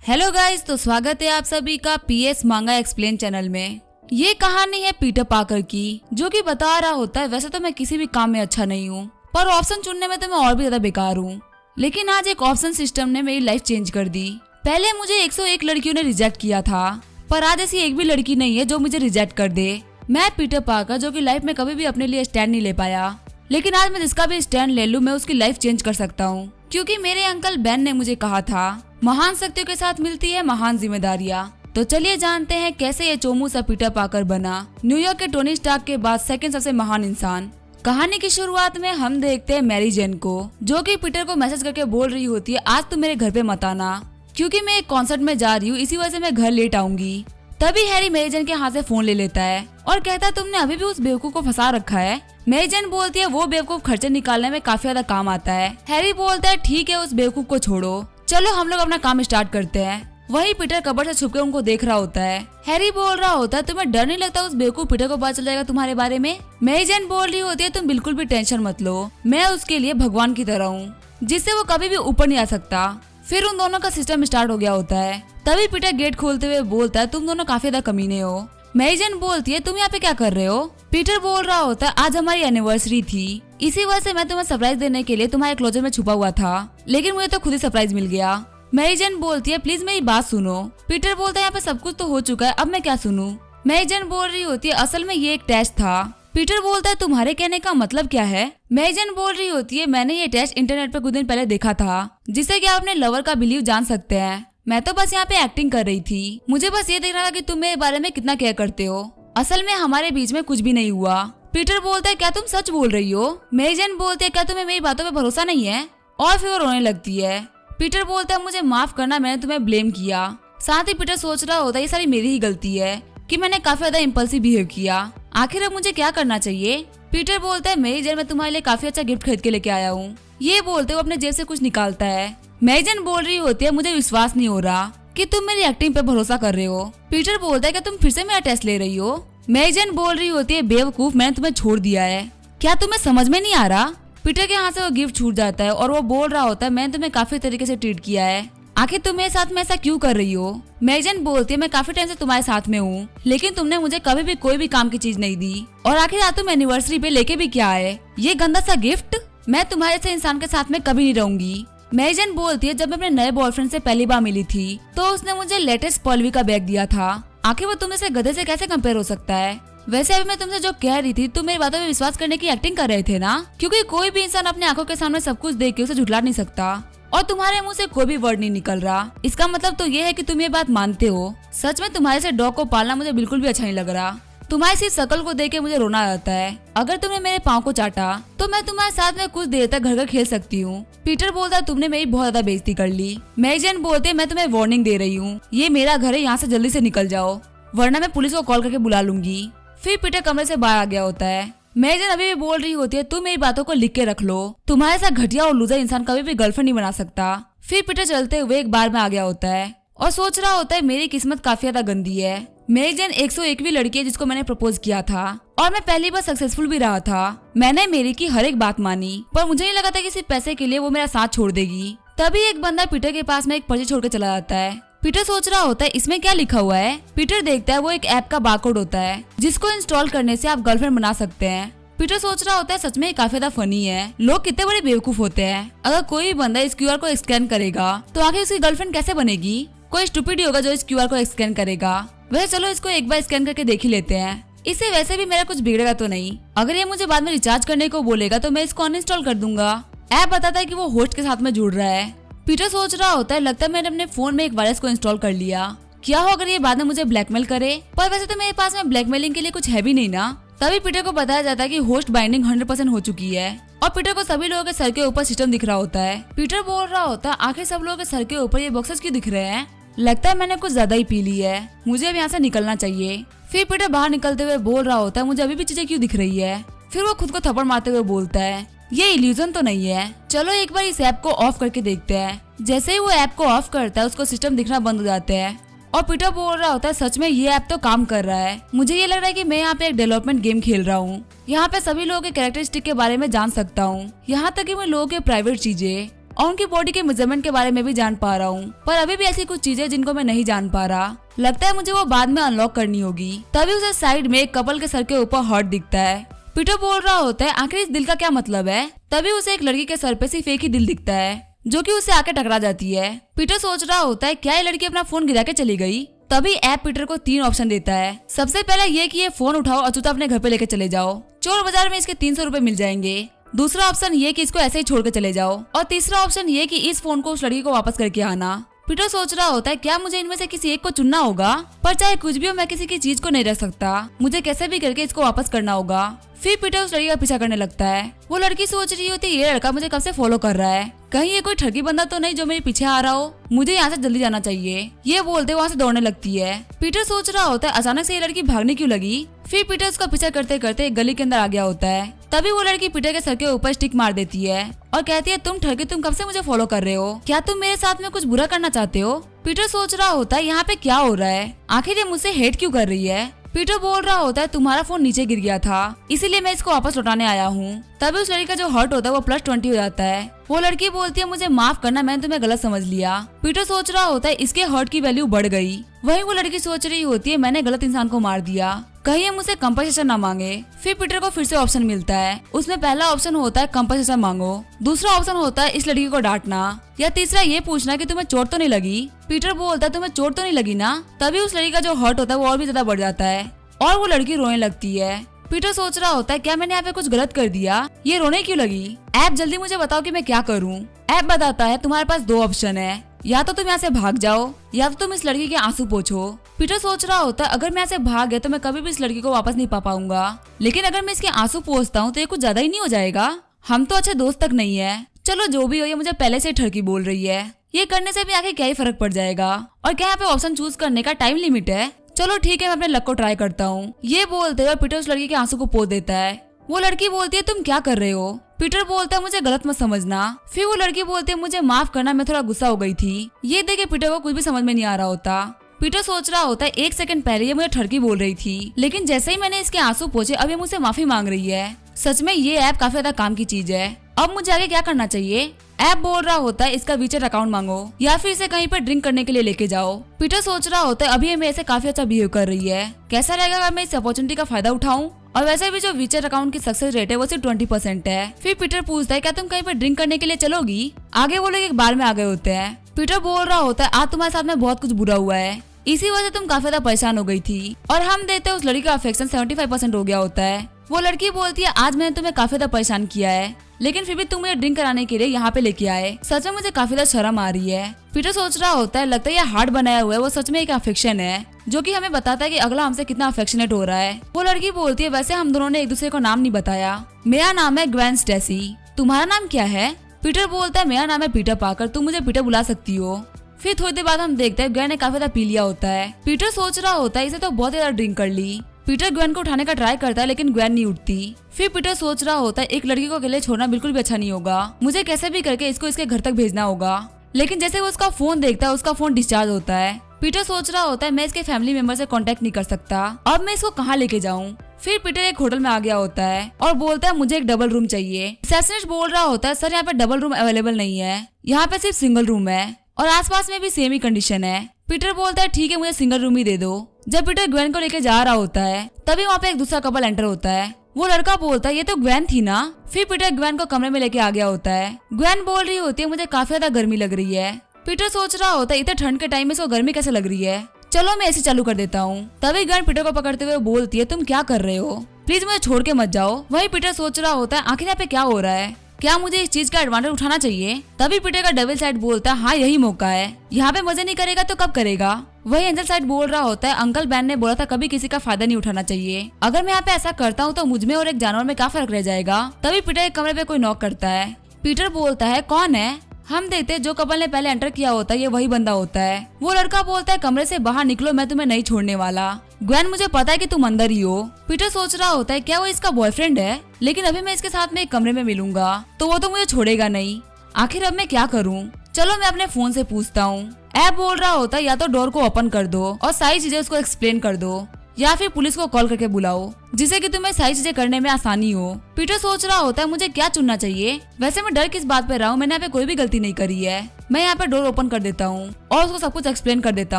Hello guys, तो स्वागत है आप सभी का पीएस मांगा एक्सप्लेन चैनल में। ये कहानी है पीटर पार्कर की, जो कि बता रहा होता है वैसे तो मैं किसी भी काम में अच्छा नहीं हूँ, पर ऑप्शन चुनने में तो मैं और भी ज्यादा बेकार हूँ। लेकिन आज एक ऑप्शन सिस्टम ने मेरी लाइफ चेंज कर दी। पहले मुझे 101 लड़कियों ने रिजेक्ट किया था, पर आज ऐसी एक भी लड़की नहीं है जो मुझे रिजेक्ट कर दे। मैं पीटर पार्कर, जो कि लाइफ में कभी भी अपने लिए स्टैंड नहीं ले पाया, लेकिन आज मैं जिसका भी स्टैंड ले लूं मैं उसकी लाइफ चेंज कर सकता हूँ। क्योंकि मेरे अंकल बेन ने मुझे कहा था, महान शक्तियों के साथ मिलती है महान जिम्मेदारियां। तो चलिए जानते हैं कैसे ये चोमू सा पीटर पार्कर बना न्यूयॉर्क के टोनी स्टार्क के बाद सेकंड सबसे महान इंसान। कहानी की शुरुआत में हम देखते हैं मैरी जेन को, जो कि पीटर को मैसेज करके बोल रही होती है, आज तुम मेरे घर पे मत आना क्योंकि मैं एक कॉन्सर्ट में जा रही हूँ, इसी वजह से मैं घर लेट आऊंगी। तभी हैरी मैरी जेन के हाथ से फोन ले लेता है और कहता है, तुमने अभी भी उस बेवकूफ को फंसा रखा है। मैरी जेन बोलती है, वो बेवकूफ खर्चे निकालने में काफी ज्यादा काम आता है। हैरी बोलता है, ठीक है उस बेवकूफ को छोड़ो, चलो हम लोग अपना काम स्टार्ट करते हैं। वही पीटर कबर्ड से छुपकर उनको देख रहा होता है। हैरी बोल रहा होता है, तुम्हें डर नहीं लगता उस बेवकूफ पीटर को पता चल जाएगा तुम्हारे बारे में? मैरी जेन बोल रही होती है, तुम बिल्कुल भी टेंशन मत लो, मैं उसके लिए भगवान की तरह हूँ, जिससे वो कभी भी ऊपर नहीं आ सकता। फिर उन दोनों का सिस्टम स्टार्ट हो गया होता है। तभी पीटर गेट खोलते हुए बोलता है, तुम दोनों काफी ज्यादा कमीने हो। मैरी जेन बोलती है, तुम यहाँ पे क्या कर रहे हो? पीटर बोल रहा होता है, आज हमारी एनिवर्सरी थी, इसी वजह से मैं तुम्हें सरप्राइज देने के लिए तुम्हारे क्लोजेट में छुपा हुआ था, लेकिन मुझे तो खुद ही सरप्राइज मिल गया। मैरी जेन बोलती है, प्लीज मेरी बात सुनो। पीटर बोलता है, यहाँ पे सब कुछ तो हो चुका है, अब मैं क्या सुनूं? मैरी जेन बोल रही होती है, असल में ये एक टेस्ट था। पीटर बोलता है, तुम्हारे कहने का मतलब क्या है? मैरी जेन बोल रही होती है, मैंने ये टेस्ट इंटरनेट पे कुछ दिन पहले देखा था, जिससे कि आप अपने लवर का बिलीव जान सकते हैं। मैं तो बस यहाँ पे एक्टिंग कर रही थी, मुझे बस ये देखना था कि तुम मेरे बारे में कितना केयर करते हो। असल में हमारे बीच में कुछ भी नहीं हुआ। पीटर बोलता है, क्या तुम सच बोल रही हो? मैरी जेन बोलती है, क्या तुम्हें मेरी बातों पे भरोसा नहीं है? और फिर वो रोने लगती है। पीटर बोलता है, मुझे माफ करना, मैंने तुम्हें ब्लेम किया। साथ ही पीटर सोच रहा होता है, ये सारी मेरी ही गलती है कि मैंने काफी ज्यादा इम्पल्सिव बिहेव किया। आखिर अब मुझे क्या करना चाहिए? पीटर बोलता है, मैरी जेन मैं तुम्हारे लिए काफी अच्छा गिफ्ट खरीद के लेके आया हूँ। ये बोलते हुए अपने जेब से कुछ निकालता है। मैरी जेन बोल रही होती है, मुझे विश्वास नहीं हो रहा कि तुम मेरी एक्टिंग पे भरोसा कर रहे हो। पीटर बोलता है, क्या तुम फिर से मेरा टेस्ट ले रही हो? मैरी जेन बोल रही होती है, बेवकूफ, मैंने तुम्हें छोड़ दिया है, क्या तुम्हें समझ में नहीं आ रहा? पीटर के हाथ से वो गिफ्ट छूट जाता है और वो बोल रहा होता है, मैंने तुम्हें काफी तरीके से ट्रीट किया है, आखिर तुम मेरे साथ में ऐसा क्यों कर रही हो? मैरी जेन बोलती है, मैं काफी टाइम से तुम्हारे साथ में हूँ, लेकिन तुमने मुझे कभी भी कोई भी काम की चीज नहीं दी, और आखिर आज तुम एनिवर्सरी पे लेके भी क्या आए? ये गंदा सा गिफ्ट? मैं तुम्हारे से इंसान के साथ में कभी नहीं रहूंगी। मैरी जेन बोलती है, जब मैं अपने नए बॉयफ्रेंड से पहली बार मिली थी तो उसने मुझे लेटेस्ट पॉलवी का बैग दिया था, आखिर वो तुम से गधे से कैसे कंपेयर हो सकता है? वैसे अभी मैं तुमसे जो कह रही थी, तुम मेरी बातों में विश्वास करने की एक्टिंग कर रहे थे ना? क्योंकि कोई भी इंसान अपने आंखों के सामने सब कुछ देख के उसे झुठला नहीं सकता, और तुम्हारे मुंह से कोई भी वर्ड नहीं निकल रहा, इसका मतलब तो ये है कि तुम ये बात मानते हो। सच में तुम्हारे से डॉग को पालना मुझे बिल्कुल भी अच्छा नहीं लग रहा। तुम्हारी सिर्फ शक्ल को देख के मुझे रोना आता है। अगर तुमने मेरे पाँव को चाटा तो मैं तुम्हारे साथ में कुछ देर तक घर घर खेल सकती हूँ। पीटर बोलता है, तुमने मेरी बहुत ज्यादा बेइज्जती कर ली। मैरी जेन बोलते, मैं तुम्हें वार्निंग दे रही हूँ, ये मेरा घर है, यहाँ से जल्दी से निकल जाओ, वरना मैं पुलिस को कॉल करके बुला लूंगी। फिर पीटर कमरे से बाहर आ गया होता है। मैरी जेन अभी भी बोल रही होती है, तुम मेरी बातों को लिख के रख लो, तुम्हारे साथ घटिया और लूजर इंसान कभी भी गर्लफ्रेंड नहीं बना सकता। फिर पीटर चलते हुए एक बार में आ गया होता है और सोच रहा होता है, मेरी किस्मत काफी ज्यादा गंदी है। मैरी जेन 101वीं लड़की है जिसको मैंने प्रपोज किया था, और मैं पहली बार सक्सेसफुल भी रहा था। मैंने मेरी की हर एक बात मानी, पर मुझे नहीं लगा था कि सिर्फ पैसे के लिए वो मेरा साथ छोड़ देगी। तभी एक बंदा पीटर के पास में एक पर्ची छोड़ के चला जाता है। पीटर सोच रहा होता है, इसमें क्या लिखा हुआ है? पीटर देखता है, वो एक ऐप का बारकोड होता है जिसको इंस्टॉल करने से आप गर्लफ्रेंड बना सकते हैं। पीटर सोच रहा होता है, सच में काफी ज्यादा फनी है, लोग कितने बड़े बेवकूफ होते हैं। अगर कोई भी बंदा इस क्यूआर को स्कैन करेगा तो आखिर उसकी गर्लफ्रेंड कैसे बनेगी? कोई स्टूपिड होगा जो इस क्यूआर को स्कैन करेगा। वैसे चलो इसको एक बार स्कैन करके देख ही लेते हैं, इससे वैसे भी मेरा कुछ बिगड़ेगा तो नहीं। अगर ये मुझे बाद में रिचार्ज करने को बोलेगा तो मैं इसको अनइंस्टॉल कर दूंगा। ऐप बताता है कि वो होस्ट के साथ में जुड़ रहा है। पीटर सोच रहा होता है, लगता है मैंने अपने फोन में एक वायरस को इंस्टॉल कर लिया, क्या हो अगर ये बाद में मुझे ब्लैकमेल करे? पर वैसे तो मेरे पास में ब्लैकमेलिंग के लिए कुछ है भी नहीं ना। तभी पीटर को बताया जाता है कि होस्ट बाइंडिंग 100% हो चुकी है, और पीटर को सभी लोगों के सर के ऊपर सिस्टम दिख रहा होता है। पीटर बोल रहा होता है, आखिर सब लोगों के सर के ऊपर ये बॉक्सेस क्यों दिख रहे हैं? लगता है मैंने कुछ ज्यादा ही पी ली है, मुझे अब यहाँ से निकलना चाहिए। फिर पीटर बाहर निकलते हुए बोल रहा होता है, मुझे अभी भी चीजें क्यों दिख रही है? फिर वो खुद को थप्पड़ मारते हुए बोलता है, ये इल्यूजन तो नहीं है, चलो एक बार इस ऐप को ऑफ करके देखते हैं। जैसे ही वो ऐप को ऑफ करता है उसको सिस्टम दिखना बंद हो जाते हैं, और पीटर बोल रहा होता है, सच में ये ऐप तो काम कर रहा है, मुझे ये लग रहा है कि मैं यहाँ पे एक डेवलपमेंट गेम खेल रहा हूँ। यहाँ पे सभी लोगों के कैरेक्टरिस्टिक के बारे में जान सकता हूँ, यहाँ तक कि मैं लोगों के प्राइवेट चीजें। और उनकी बॉडी के मेजरमेंट के बारे में भी जान पा रहा हूँ, पर अभी भी ऐसी कुछ चीजें जिनको मैं नहीं जान पा रहा। लगता है मुझे वो बाद में अनलॉक करनी होगी। तभी उसे साइड में एक कपल के सर के ऊपर हार्ट दिखता है। पीटर बोल रहा होता है आखिर इस दिल का क्या मतलब है। तभी उसे एक लड़की के सर पे सिर्फ एक ही दिल दिखता है जो कि उसे आके टकरा जाती है। पीटर सोच रहा होता है क्या ये लड़की अपना फोन गिरा के चली गई। तभी ऐप पीटर को 3 ऑप्शन देता है। सबसे पहले ये कि ये फोन उठाओ और चुपचाप अपने घर पे लेके चले जाओ, चोर बाजार में इसके 300 रुपए मिल जाएंगे। दूसरा ऑप्शन ये कि इसको ऐसे ही छोड़ के चले जाओ, और तीसरा ऑप्शन ये कि इस फोन को उस लड़की को वापस करके आना। पीटर सोच रहा होता है क्या मुझे इनमें से किसी एक को चुनना होगा, पर चाहे कुछ भी हो मैं किसी की चीज को नहीं रख सकता, मुझे कैसे भी करके इसको वापस करना होगा। फिर पीटर उस लड़की का पीछा करने लगता है। वो लड़की सोच रही होती है ये लड़का मुझे कब से फॉलो कर रहा है, कहीं ये कोई ठगी बंदा तो नहीं जो मेरे पीछे आ रहा हो, मुझे यहाँ से जल्दी जाना चाहिए। ये बोलते वहाँ से दौड़ने लगती है। पीटर सोच रहा होता है अचानक से ये लड़की भागने क्यों लगी। फिर पीटर उसका पीछा करते करते एक गली के अंदर आ गया होता है। तभी वो लड़की पीटर के सर के ऊपर स्टिक मार देती है और कहती है तुम ठगी, तुम कब से मुझे फॉलो कर रहे हो, क्या तुम मेरे साथ में कुछ बुरा करना चाहते हो। पीटर सोच रहा होता है यहाँ पे क्या हो रहा है, आखिर ये मुझसे हेट क्यों कर रही है। पीटर बोल रहा होता है तुम्हारा फोन नीचे गिर गया था, इसीलिए मैं इसको वापस लौटाने आया हूँ। तभी उस लड़की का जो हर्ट होता है वो +20 हो जाता है। वो लड़की बोलती है मुझे माफ करना, मैंने तुम्हें गलत समझ लिया। पीटर सोच रहा होता है इसके हर्ट की वैल्यू बढ़ गई। वहीं वो लड़की सोच रही होती है मैंने गलत इंसान को मार दिया, कहीं ये मुझसे कंपनसेशन ना मांगे। फिर पीटर को फिर से ऑप्शन मिलता है। उसमें पहला ऑप्शन होता है कंपनसेशन मांगो, दूसरा ऑप्शन होता है इस लड़की को डांटना, या तीसरा ये पूछना कि तुम्हें चोट तो नहीं लगी। पीटर बोलता है तुम्हें चोट तो नहीं लगी ना। तभी उस लड़की का जो हर्ट होता है वो और भी ज्यादा बढ़ जाता है और वो लड़की रोने लगती है। पीटर सोच रहा होता है क्या मैंने यहाँ पे कुछ गलत कर दिया, ये रोने क्यों लगी। ऐप जल्दी मुझे बताओ कि मैं क्या करूँ। ऐप बताता है तुम्हारे पास 2 ऑप्शन है, या तो तुम यहाँ से भाग जाओ या तो तुम इस लड़की के आंसू पोंछो। पीटर सोच रहा होता है अगर मैं यहाँ से भाग गया तो मैं कभी भी इस लड़की को वापस नहीं पा पाऊंगा, लेकिन अगर मैं इसके आंसू पोंछता हूँ तो ये कुछ ज्यादा ही नहीं हो जाएगा। हम तो अच्छे दोस्त तक नहीं है। चलो जो भी हो, ये मुझे पहले से ठरकी बोल रही है, ये करने से भी आखिर क्या ही फर्क पड़ जाएगा। और क्या यहाँ पे ऑप्शन चूज करने का टाइम लिमिट है। चलो ठीक है मैं अपने लक को ट्राई करता हूँ। ये बोलते हुए पीटर उस लड़की के आंसू को पोंछ देता है। वो लड़की बोलती है तुम क्या कर रहे हो। पीटर बोलता है मुझे गलत मत समझना। फिर वो लड़की बोलती है मुझे माफ करना, मैं थोड़ा गुस्सा हो गई थी। ये देखे पीटर को कुछ भी समझ में नहीं आ रहा होता। पीटर सोच रहा होता है 1 सेकंड पहले ये मुझे ठरकी बोल रही थी, लेकिन जैसे ही मैंने इसके आंसू पोंछे अब ये मुझसे माफी मांग रही है। सच में ये ऐप काफी ज्यादा काम की चीज है। अब मुझे आगे क्या करना चाहिए। ऐप बोल रहा होता है इसका वीचेट अकाउंट मांगो या फिर इसे कहीं पर ड्रिंक करने के लिए लेके जाओ। पीटर सोच रहा होता है अभी ये मेरे से काफी अच्छा बिहेव कर रही है, कैसा रहेगा अगर मैं इस अपॉर्चुनिटी का फायदा उठाऊं। और वैसे भी जो वीचेट अकाउंट की सक्सेस रेट है वो सिर्फ 20% है। फिर पीटर पूछता है क्या तुम कहीं पर ड्रिंक करने के लिए चलोगी। आगे वो लोग एक बार में आ गए होते हैं। पीटर बोल रहा होता है आज तुम्हारे साथ में बहुत कुछ बुरा हुआ है, इसी वजह से तुम काफी ज्यादा परेशान हो गई थी। और हम देखते हैं उस लड़की का अफेक्शन 75% हो गया होता है। वो लड़की बोलती है आज मैंने तुम्हें काफी ज्यादा परेशान किया है, लेकिन फिर भी तुम मुझे ड्रिंक कराने के लिए यहाँ पे लेके आए, सच में मुझे काफी ज्यादा शर्म आ रही है। पीटर सोच रहा होता है लगता है ये हार्ट बनाया हुआ है वो सच में एक अफेक्शन है, जो कि हमें बताता है कि अगला हमसे कितना अफेक्शनेट हो रहा है। वो लड़की बोलती है वैसे हम दोनों ने एक दूसरे को नाम नहीं बताया, मेरा नाम है ग्वेन स्टेसी, तुम्हारा नाम क्या है। पीटर बोलता है मेरा नाम है पीटर पाकर, तुम मुझे पीटर बुला सकती हो। फिर थोड़ी देर बाद हम देखते हैं ग्वेन ने काफी ज्यादा पी लिया होता है। पीटर सोच रहा होता है इसे तो बहुत ज्यादा ड्रिंक कर ली। पीटर ग्वेन को उठाने का ट्राई करता है लेकिन ग्वेन नहीं उठती। फिर पीटर सोच रहा होता है एक लड़की को अकेले छोड़ना बिल्कुल भी अच्छा नहीं होगा, मुझे कैसे भी करके इसको इसके घर तक भेजना होगा। लेकिन जैसे वो उसका फोन देखता है उसका फोन डिस्चार्ज होता है। पीटर सोच रहा होता है मैं इसके फैमिली मेंबर से कांटेक्ट नहीं कर सकता, अब मैं इसको कहाँ लेके जाऊँ। फिर पीटर एक होटल में आ गया होता है और बोलता है मुझे एक डबल रूम चाहिए। रिसेप्शनिस्ट बोल रहा होता है सर यहाँ पे डबल रूम अवेलेबल नहीं है, यहाँ पे सिर्फ सिंगल रूम है और आसपास में भी सेम ही कंडीशन है। पीटर बोलता है ठीक है मुझे सिंगल रूम ही दे दो। जब पीटर ग्वेन को लेके जा रहा होता है तभी वहाँ पे एक दूसरा कपल एंटर होता है। वो लड़का बोलता है ये तो ग्वेन थी ना। फिर पीटर ग्वेन को कमरे में लेके आ गया होता है। ग्वेन बोल रही होती है मुझे काफी ज्यादा गर्मी लग रही है। पीटर सोच रहा होता है इतने ठंड के टाइम में इसको गर्मी कैसे लग रही है, चलो मैं एसी चालू कर देता हूँ। तभी ग्वेन पीटर को पकड़ते हुए बोलती है तुम क्या कर रहे हो, प्लीज मुझे छोड़ के मत जाओ। वही पीटर सोच रहा होता है आखिर यहाँ पे क्या हो रहा है, क्या मुझे इस चीज का एडवांटेज उठाना चाहिए। तभी पीटर का डबल साइड बोलता है हाँ यही मौका है, यहाँ पे मजे नहीं करेगा तो कब करेगा। वही एंजल साइड बोल रहा होता है अंकल बैन ने बोला था कभी किसी का फायदा नहीं उठाना चाहिए, अगर मैं यहाँ पे ऐसा करता हूँ तो मुझमें और एक जानवर में क्या फर्क रह जाएगा। तभी पीटर एक कमरे पे कोई नॉक करता है। पीटर बोलता है कौन है। हम देखते हैं जो कपल ने पहले एंटर किया होता है ये वही बंदा होता है। वो लड़का बोलता है कमरे से बाहर निकलो, मैं तुम्हें नहीं छोड़ने वाला। ग्वेन मुझे पता है कि तुम अंदर ही हो। पीटर सोच रहा होता है क्या वो इसका बॉयफ्रेंड है, लेकिन अभी मैं इसके साथ में एक कमरे में मिलूंगा तो वो तो मुझे छोड़ेगा नहीं। आखिर अब मैं क्या करूं, चलो मैं अपने फोन से पूछता हूँ। ऐप बोल रहा होता है या तो डोर को ओपन कर दो और सारी चीजें उसको एक्सप्लेन कर दो, या फिर पुलिस को कॉल करके बुलाओ, जिससे कि तुम्हें सारी चीजें करने में आसानी हो। पीटर सोच रहा होता है मुझे क्या चुनना चाहिए। वैसे मैं डर किस बात पे रहा हूँ, मैंने यहाँ पे कोई भी गलती नहीं करी है। मैं यहाँ पे डोर ओपन कर देता हूँ और उसको सब कुछ एक्सप्लेन कर देता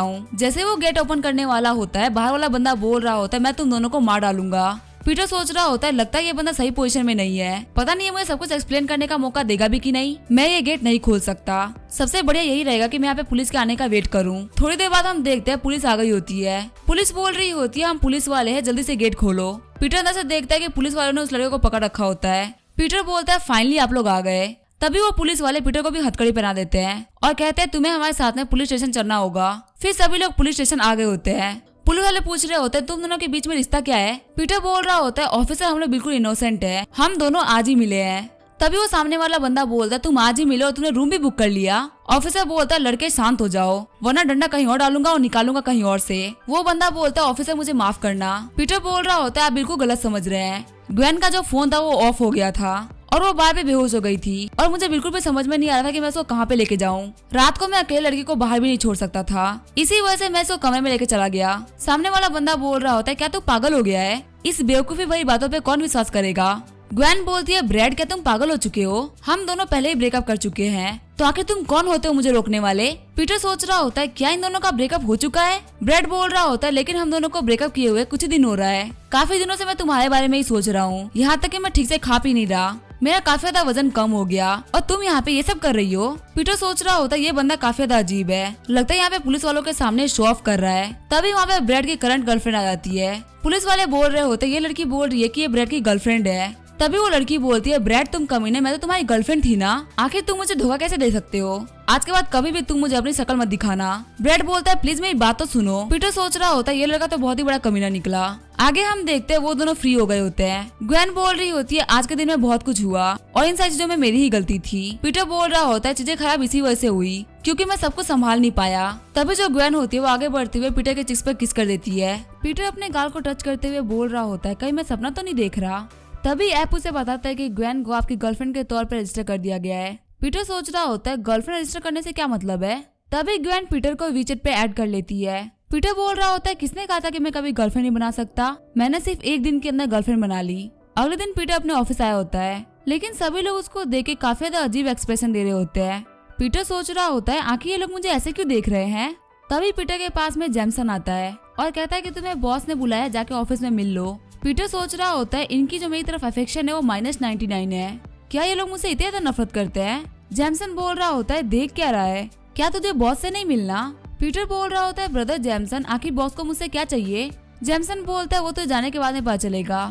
हूँ। जैसे वो गेट ओपन करने वाला होता है, बाहर वाला बंदा बोल रहा होता है मैं तुम दोनों को मार डालूंगा। पीटर सोच रहा होता है लगता है ये बंदा सही पोजीशन में नहीं है, पता नहीं है मुझे सब कुछ एक्सप्लेन करने का मौका देगा भी कि नहीं। मैं ये गेट नहीं खोल सकता, सबसे बढ़िया यही रहेगा कि मैं यहाँ पे पुलिस के आने का वेट करूँ। थोड़ी देर बाद हम देखते हैं पुलिस आ गई होती है। पुलिस बोल रही होती है हम पुलिस वाले हैं, जल्दी से गेट खोलो। पीटर अंदर से देखता है कि पुलिस वालों ने उस लड़के को पकड़ रखा होता है। पीटर बोलता है फाइनली आप लोग आ गए। तभी वो पुलिस वाले पीटर को भी हथकड़ी पहना देते हैं और कहते हैं तुम्हें हमारे साथ में पुलिस स्टेशन चलना होगा। फिर सभी लोग पुलिस स्टेशन आ गए होते हैं। पुलिस वाले पूछ रहे होते हैं तुम दोनों के बीच में रिश्ता क्या है। पीटर बोल रहा होता है ऑफिसर हम लोग बिल्कुल इनोसेंट है, हम दोनों आज ही मिले हैं। तभी वो सामने वाला बंदा बोलता है तुम आज ही मिले और तुमने रूम भी बुक कर लिया। ऑफिसर बोलता है लड़के शांत हो जाओ वरना डंडा कहीं और डालूंगा और निकालूंगा कहीं और से। वो बंदा बोलता है ऑफिसर मुझे माफ करना। पीटर बोल रहा होता है आप बिल्कुल गलत समझ रहे हैं, ग्वेन का जो फोन था वो ऑफ हो गया था और वो बाहर पे बेहोश हो गई थी और मुझे बिल्कुल भी समझ में नहीं आ रहा था कि मैं उसको कहाँ पे लेके जाऊँ। रात को मैं अकेले लड़की को बाहर भी नहीं छोड़ सकता था, इसी वजह से मैं इसको कमरे में लेके चला गया। सामने वाला बंदा बोल रहा होता है क्या तू पागल हो गया है, इस बेवकूफी भरी बातों पे कौन विश्वास करेगा। ग्वेन बोलती है ब्रैड क्या तुम पागल हो चुके हो, हम दोनों पहले ही ब्रेकअप कर चुके हैं, तो आखिर तुम कौन होते हो मुझे रोकने वाले। पीटर सोच रहा होता है क्या इन दोनों का ब्रेकअप हो चुका है। ब्रैड बोल रहा होता है लेकिन हम दोनों को ब्रेकअप किए हुए कुछ दिन हो रहा है, काफी दिनों से मैं तुम्हारे बारे में ही सोच रहा हूँ, यहाँ तक कि मैं ठीक से खा पी नहीं रहा, मेरा काफी ज्यादा वजन कम हो गया और तुम यहाँ पे ये सब कर रही हो। पीटर सोच रहा होता है ये बंदा काफी ज्यादा अजीब है, लगता है यहाँ पे पुलिस वालों के सामने शो ऑफ कर रहा है। तभी वहाँ पे ब्रैड की करंट गर्लफ्रेंड आ जाती है। पुलिस वाले बोल रहे होते ये लड़की बोल रही है कि ये ब्रैड की गर्लफ्रेंड है। तभी वो लड़की बोलती है ब्रैड तुम कमीने, मैं तो तुम्हारी गर्लफ्रेंड थी ना, आखिर तुम मुझे धोखा कैसे दे सकते हो, आज के बाद कभी भी तुम मुझे अपनी शक्ल मत दिखाना। ब्रैड बोलता है प्लीज मेरी बात तो सुनो। पीटर सोच रहा होता है ये लड़का तो बहुत ही बड़ा कमीना निकला। आगे हम देखते हैं वो दोनों फ्री हो गए होते हैं। ग्वेन बोल रही होती है आज के दिन में बहुत कुछ हुआ और इन सारी चीजों में मेरी ही गलती थी। पीटर बोल रहा होता है चीजें खराब इसी वजह से हुई क्योंकि मैं सब कुछ संभाल नहीं पाया। तभी जो ग्वेन होती है वो आगे बढ़ते हुए पीटर के चिक्स पर किस कर देती है। पीटर अपने गाल को टच करते हुए बोल रहा होता है कहीं मैं सपना तो नहीं देख रहा। तभी ऐप उसे बताता है कि ग्वेन को आपकी गर्लफ्रेंड के तौर पर रजिस्टर कर दिया गया है। पीटर सोच रहा होता है गर्लफ्रेंड रजिस्टर करने से क्या मतलब है। तभी ग्वेन पीटर को वीचेट पे ऐड कर लेती है। पीटर बोल रहा होता है किसने कहा था कि मैं कभी गर्लफ्रेंड नहीं बना सकता, मैंने सिर्फ एक दिन के अंदर गर्लफ्रेंड बना ली। अगले दिन पीटर अपने ऑफिस आया होता है लेकिन सभी लोग उसको देख के काफी ज्यादा अजीब एक्सप्रेशन दे रहे होते हैं। पीटर सोच रहा होता है आखिर ये लोग मुझे ऐसे क्यों देख रहे हैं। तभी पीटर के पास में जेमसन आता है और कहता है कि तुम्हें बॉस ने बुलाया, जाके ऑफिस में मिल लो। पीटर सोच रहा होता है इनकी जो मेरी तरफ अफेक्शन है वो -99 है, क्या ये लोग मुझसे इतनी ज्यादा नफरत करते हैं। जेमसन बोल रहा होता है देख क्या रहा है, क्या तुझे बॉस से नहीं मिलना। पीटर बोल रहा होता है ब्रदर जेमसन आखिर बॉस को मुझसे क्या चाहिए। जेमसन बोलता है वो तो जाने के बाद में पता चलेगा।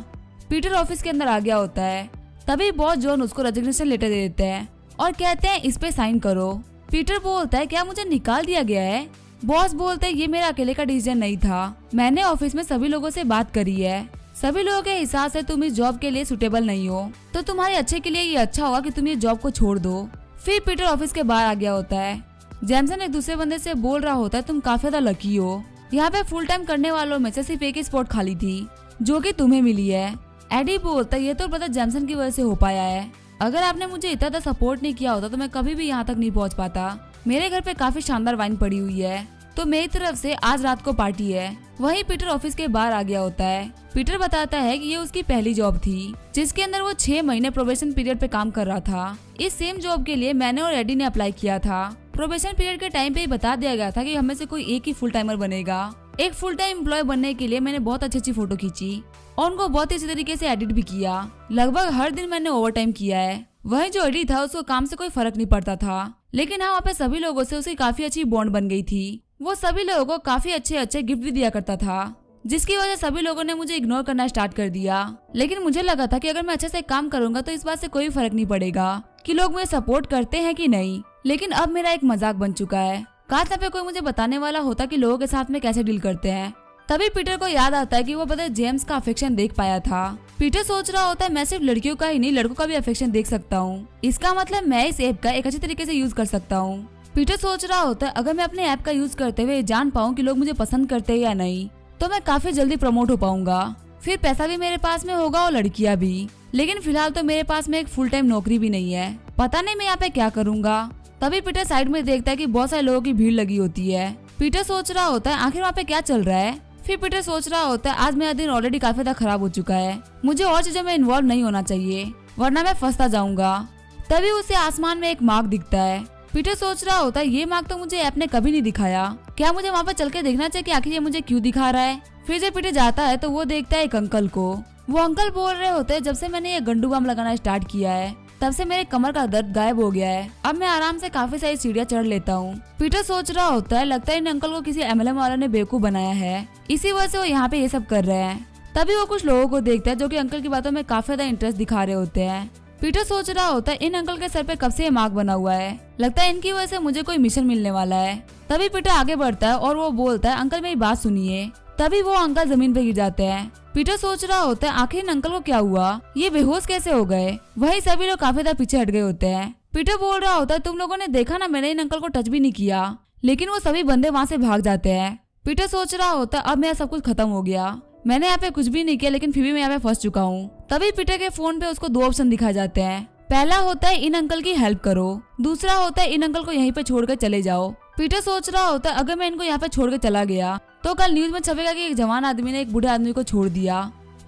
पीटर ऑफिस के अंदर आ गया होता है। तभी बॉस जॉन उसको रेजिग्नेशन लेटर दे देते हैं और कहते हैं इस पे साइन करो। पीटर बोलता है क्या मुझे निकाल दिया गया है। बॉस बोलते हैं ये मेरा अकेले का डिसीजन नहीं था, मैंने ऑफिस में सभी लोगों से बात करी है, सभी लोगों के हिसाब से तुम इस जॉब के लिए सुटेबल नहीं हो, तो तुम्हारे अच्छे के लिए ये अच्छा होगा कि तुम ये जॉब को छोड़ दो। फिर पीटर ऑफिस के बाहर आ गया होता है। जेमसन एक दूसरे बंदे से बोल रहा होता है तुम काफी ज्यादा लकी हो, यहाँ पे फुल टाइम करने वालों में से सिर्फ एक ही स्पॉट खाली थी जो कि तुम्हें मिली है। एडी बोलता है ये तो ब्रदर जेमसन की वजह से हो पाया है, अगर आपने मुझे इतना ज्यादा सपोर्ट नहीं किया होता तो मैं कभी भी यहाँ तक नहीं पहुँच पाता। मेरे घर पे काफी शानदार वाइन पड़ी हुई है, तो मेरी तरफ से आज रात को पार्टी है। वहीं पीटर ऑफिस के बाहर आ गया होता है। पीटर बताता है कि ये उसकी पहली जॉब थी जिसके अंदर वो 6 महीने प्रोबेशन पीरियड पे काम कर रहा था। इस सेम जॉब के लिए मैंने और एडी ने अप्लाई किया था। प्रोबेशन पीरियड के टाइम पे ही बता दिया गया था कि हमें से कोई एक ही फुल टाइमर बनेगा। एक फुल टाइम एम्प्लॉय बनने के लिए मैंने बहुत अच्छी फोटो खींची और उनको बहुत ही अच्छी तरीके से एडिट भी किया। लगभग हर दिन मैंने ओवर टाइम किया है। वही जो एडी था उसको काम से कोई फर्क नहीं पड़ता था, लेकिन हाँ वहाँ पे सभी लोगों से उसकी काफी अच्छी बॉन्ड बन गई थी। वो सभी लोगों को काफी अच्छे गिफ्ट भी दिया करता था, जिसकी वजह सभी लोगों ने मुझे इग्नोर करना स्टार्ट कर दिया। लेकिन मुझे लगा था कि अगर मैं अच्छे से काम करूंगा तो इस बात से कोई फर्क नहीं पड़ेगा कि लोग मुझे सपोर्ट करते हैं कि नहीं। लेकिन अब मेरा एक मजाक बन चुका है। काश यहाँ पे कोई मुझे बताने वाला होता कि लोगों के साथ में कैसे डील करते हैं। तभी पीटर को याद आता है कि वो ब्रदर जेम्स का अफेक्शन देख पाया था। पीटर सोच रहा होता है मैं सिर्फ लड़कियों का ही नहीं लड़कों का भी अफेक्शन देख सकता हूँ, इसका मतलब मैं इस ऐप का एक अच्छे तरीके से यूज कर सकता हूँ। पीटर सोच रहा होता है अगर मैं अपने ऐप का यूज करते हुए जान पाऊँ कि लोग मुझे पसंद करते हैं या नहीं, तो मैं काफी जल्दी प्रमोट हो पाऊंगा, फिर पैसा भी मेरे पास में होगा और लड़कियां भी। लेकिन फिलहाल तो मेरे पास में एक फुल टाइम नौकरी भी नहीं है, पता नहीं मैं यहाँ पे क्या करूंगा। तभी पीटर साइड में देखता है कि बहुत सारे लोगों की भीड़ लगी होती है। पीटर सोच रहा होता है आखिर वहाँ पे क्या चल रहा है। फिर पीटर सोच रहा होता है आज मेरा दिन ऑलरेडी काफी ज्यादा खराब हो चुका है, मुझे और चीजों में इन्वॉल्व नहीं होना चाहिए वरना मैं फंसता जाऊंगा। तभी उसे आसमान में एक मार्क दिखता है। पीटर सोच रहा होता है ये मार्क तो मुझे ऐप ने कभी नहीं दिखाया, क्या मुझे वहाँ पर चल के देखना चाहिए कि आखिर ये मुझे क्यों दिखा रहा है। फिर जब पीटर जाता है तो वो देखता है एक अंकल को। वो अंकल बोल रहे होते हैं जब से मैंने ये गंडू बाम लगाना स्टार्ट किया है तब से मेरे कमर का दर्द गायब हो गया है, अब मैं आराम से काफी सारी सीढ़ियाँ चढ़ लेता हूँ। पीटर सोच रहा होता है लगता है इन अंकल को किसी MLM वाला ने बेवकूफ बनाया है, इसी वजह से वो यहाँ पे ये सब कर रहे हैं। तभी वो कुछ लोगों को देखता है जो कि अंकल की बातों में काफी ज्यादा इंटरेस्ट दिखा रहे होते हैं। पीटर सोच रहा होता है इन अंकल के सर पे कब से ये मार्क बना हुआ है, लगता है इनकी वजह से मुझे कोई मिशन मिलने वाला है। तभी पीटर आगे बढ़ता है और वो बोलता है अंकल मेरी बात सुनिए। तभी वो अंकल जमीन पे गिर जाते हैं। पीटर सोच रहा होता है आखिर इन अंकल को क्या हुआ, ये बेहोश कैसे हो गए। वही सभी लोग काफी ज्यादा पीछे हट गए होते हैं। पीटर बोल रहा होता है तुम लोगों ने देखा ना, मैंने इन अंकल को टच भी नहीं किया, लेकिन वो सभी बंदे वहाँ से भाग जाते हैं। पीटर सोच रहा होता है अब मेरा सब कुछ खत्म हो गया, मैंने यहाँ पे कुछ भी नहीं किया लेकिन फिर भी मैं यहाँ पे फंस चुका हूँ। तभी पीटर के फोन पे उसको 2 ऑप्शन दिखाए जाते हैं। पहला होता है इन अंकल की हेल्प करो, दूसरा होता है इन अंकल को यहीं पे छोड़कर चले जाओ। पीटर सोच रहा होता है अगर मैं इनको यहाँ पे छोड़कर चला गया तो कल न्यूज में छपेगा कि एक जवान आदमी ने एक बूढ़े आदमी को छोड़ दिया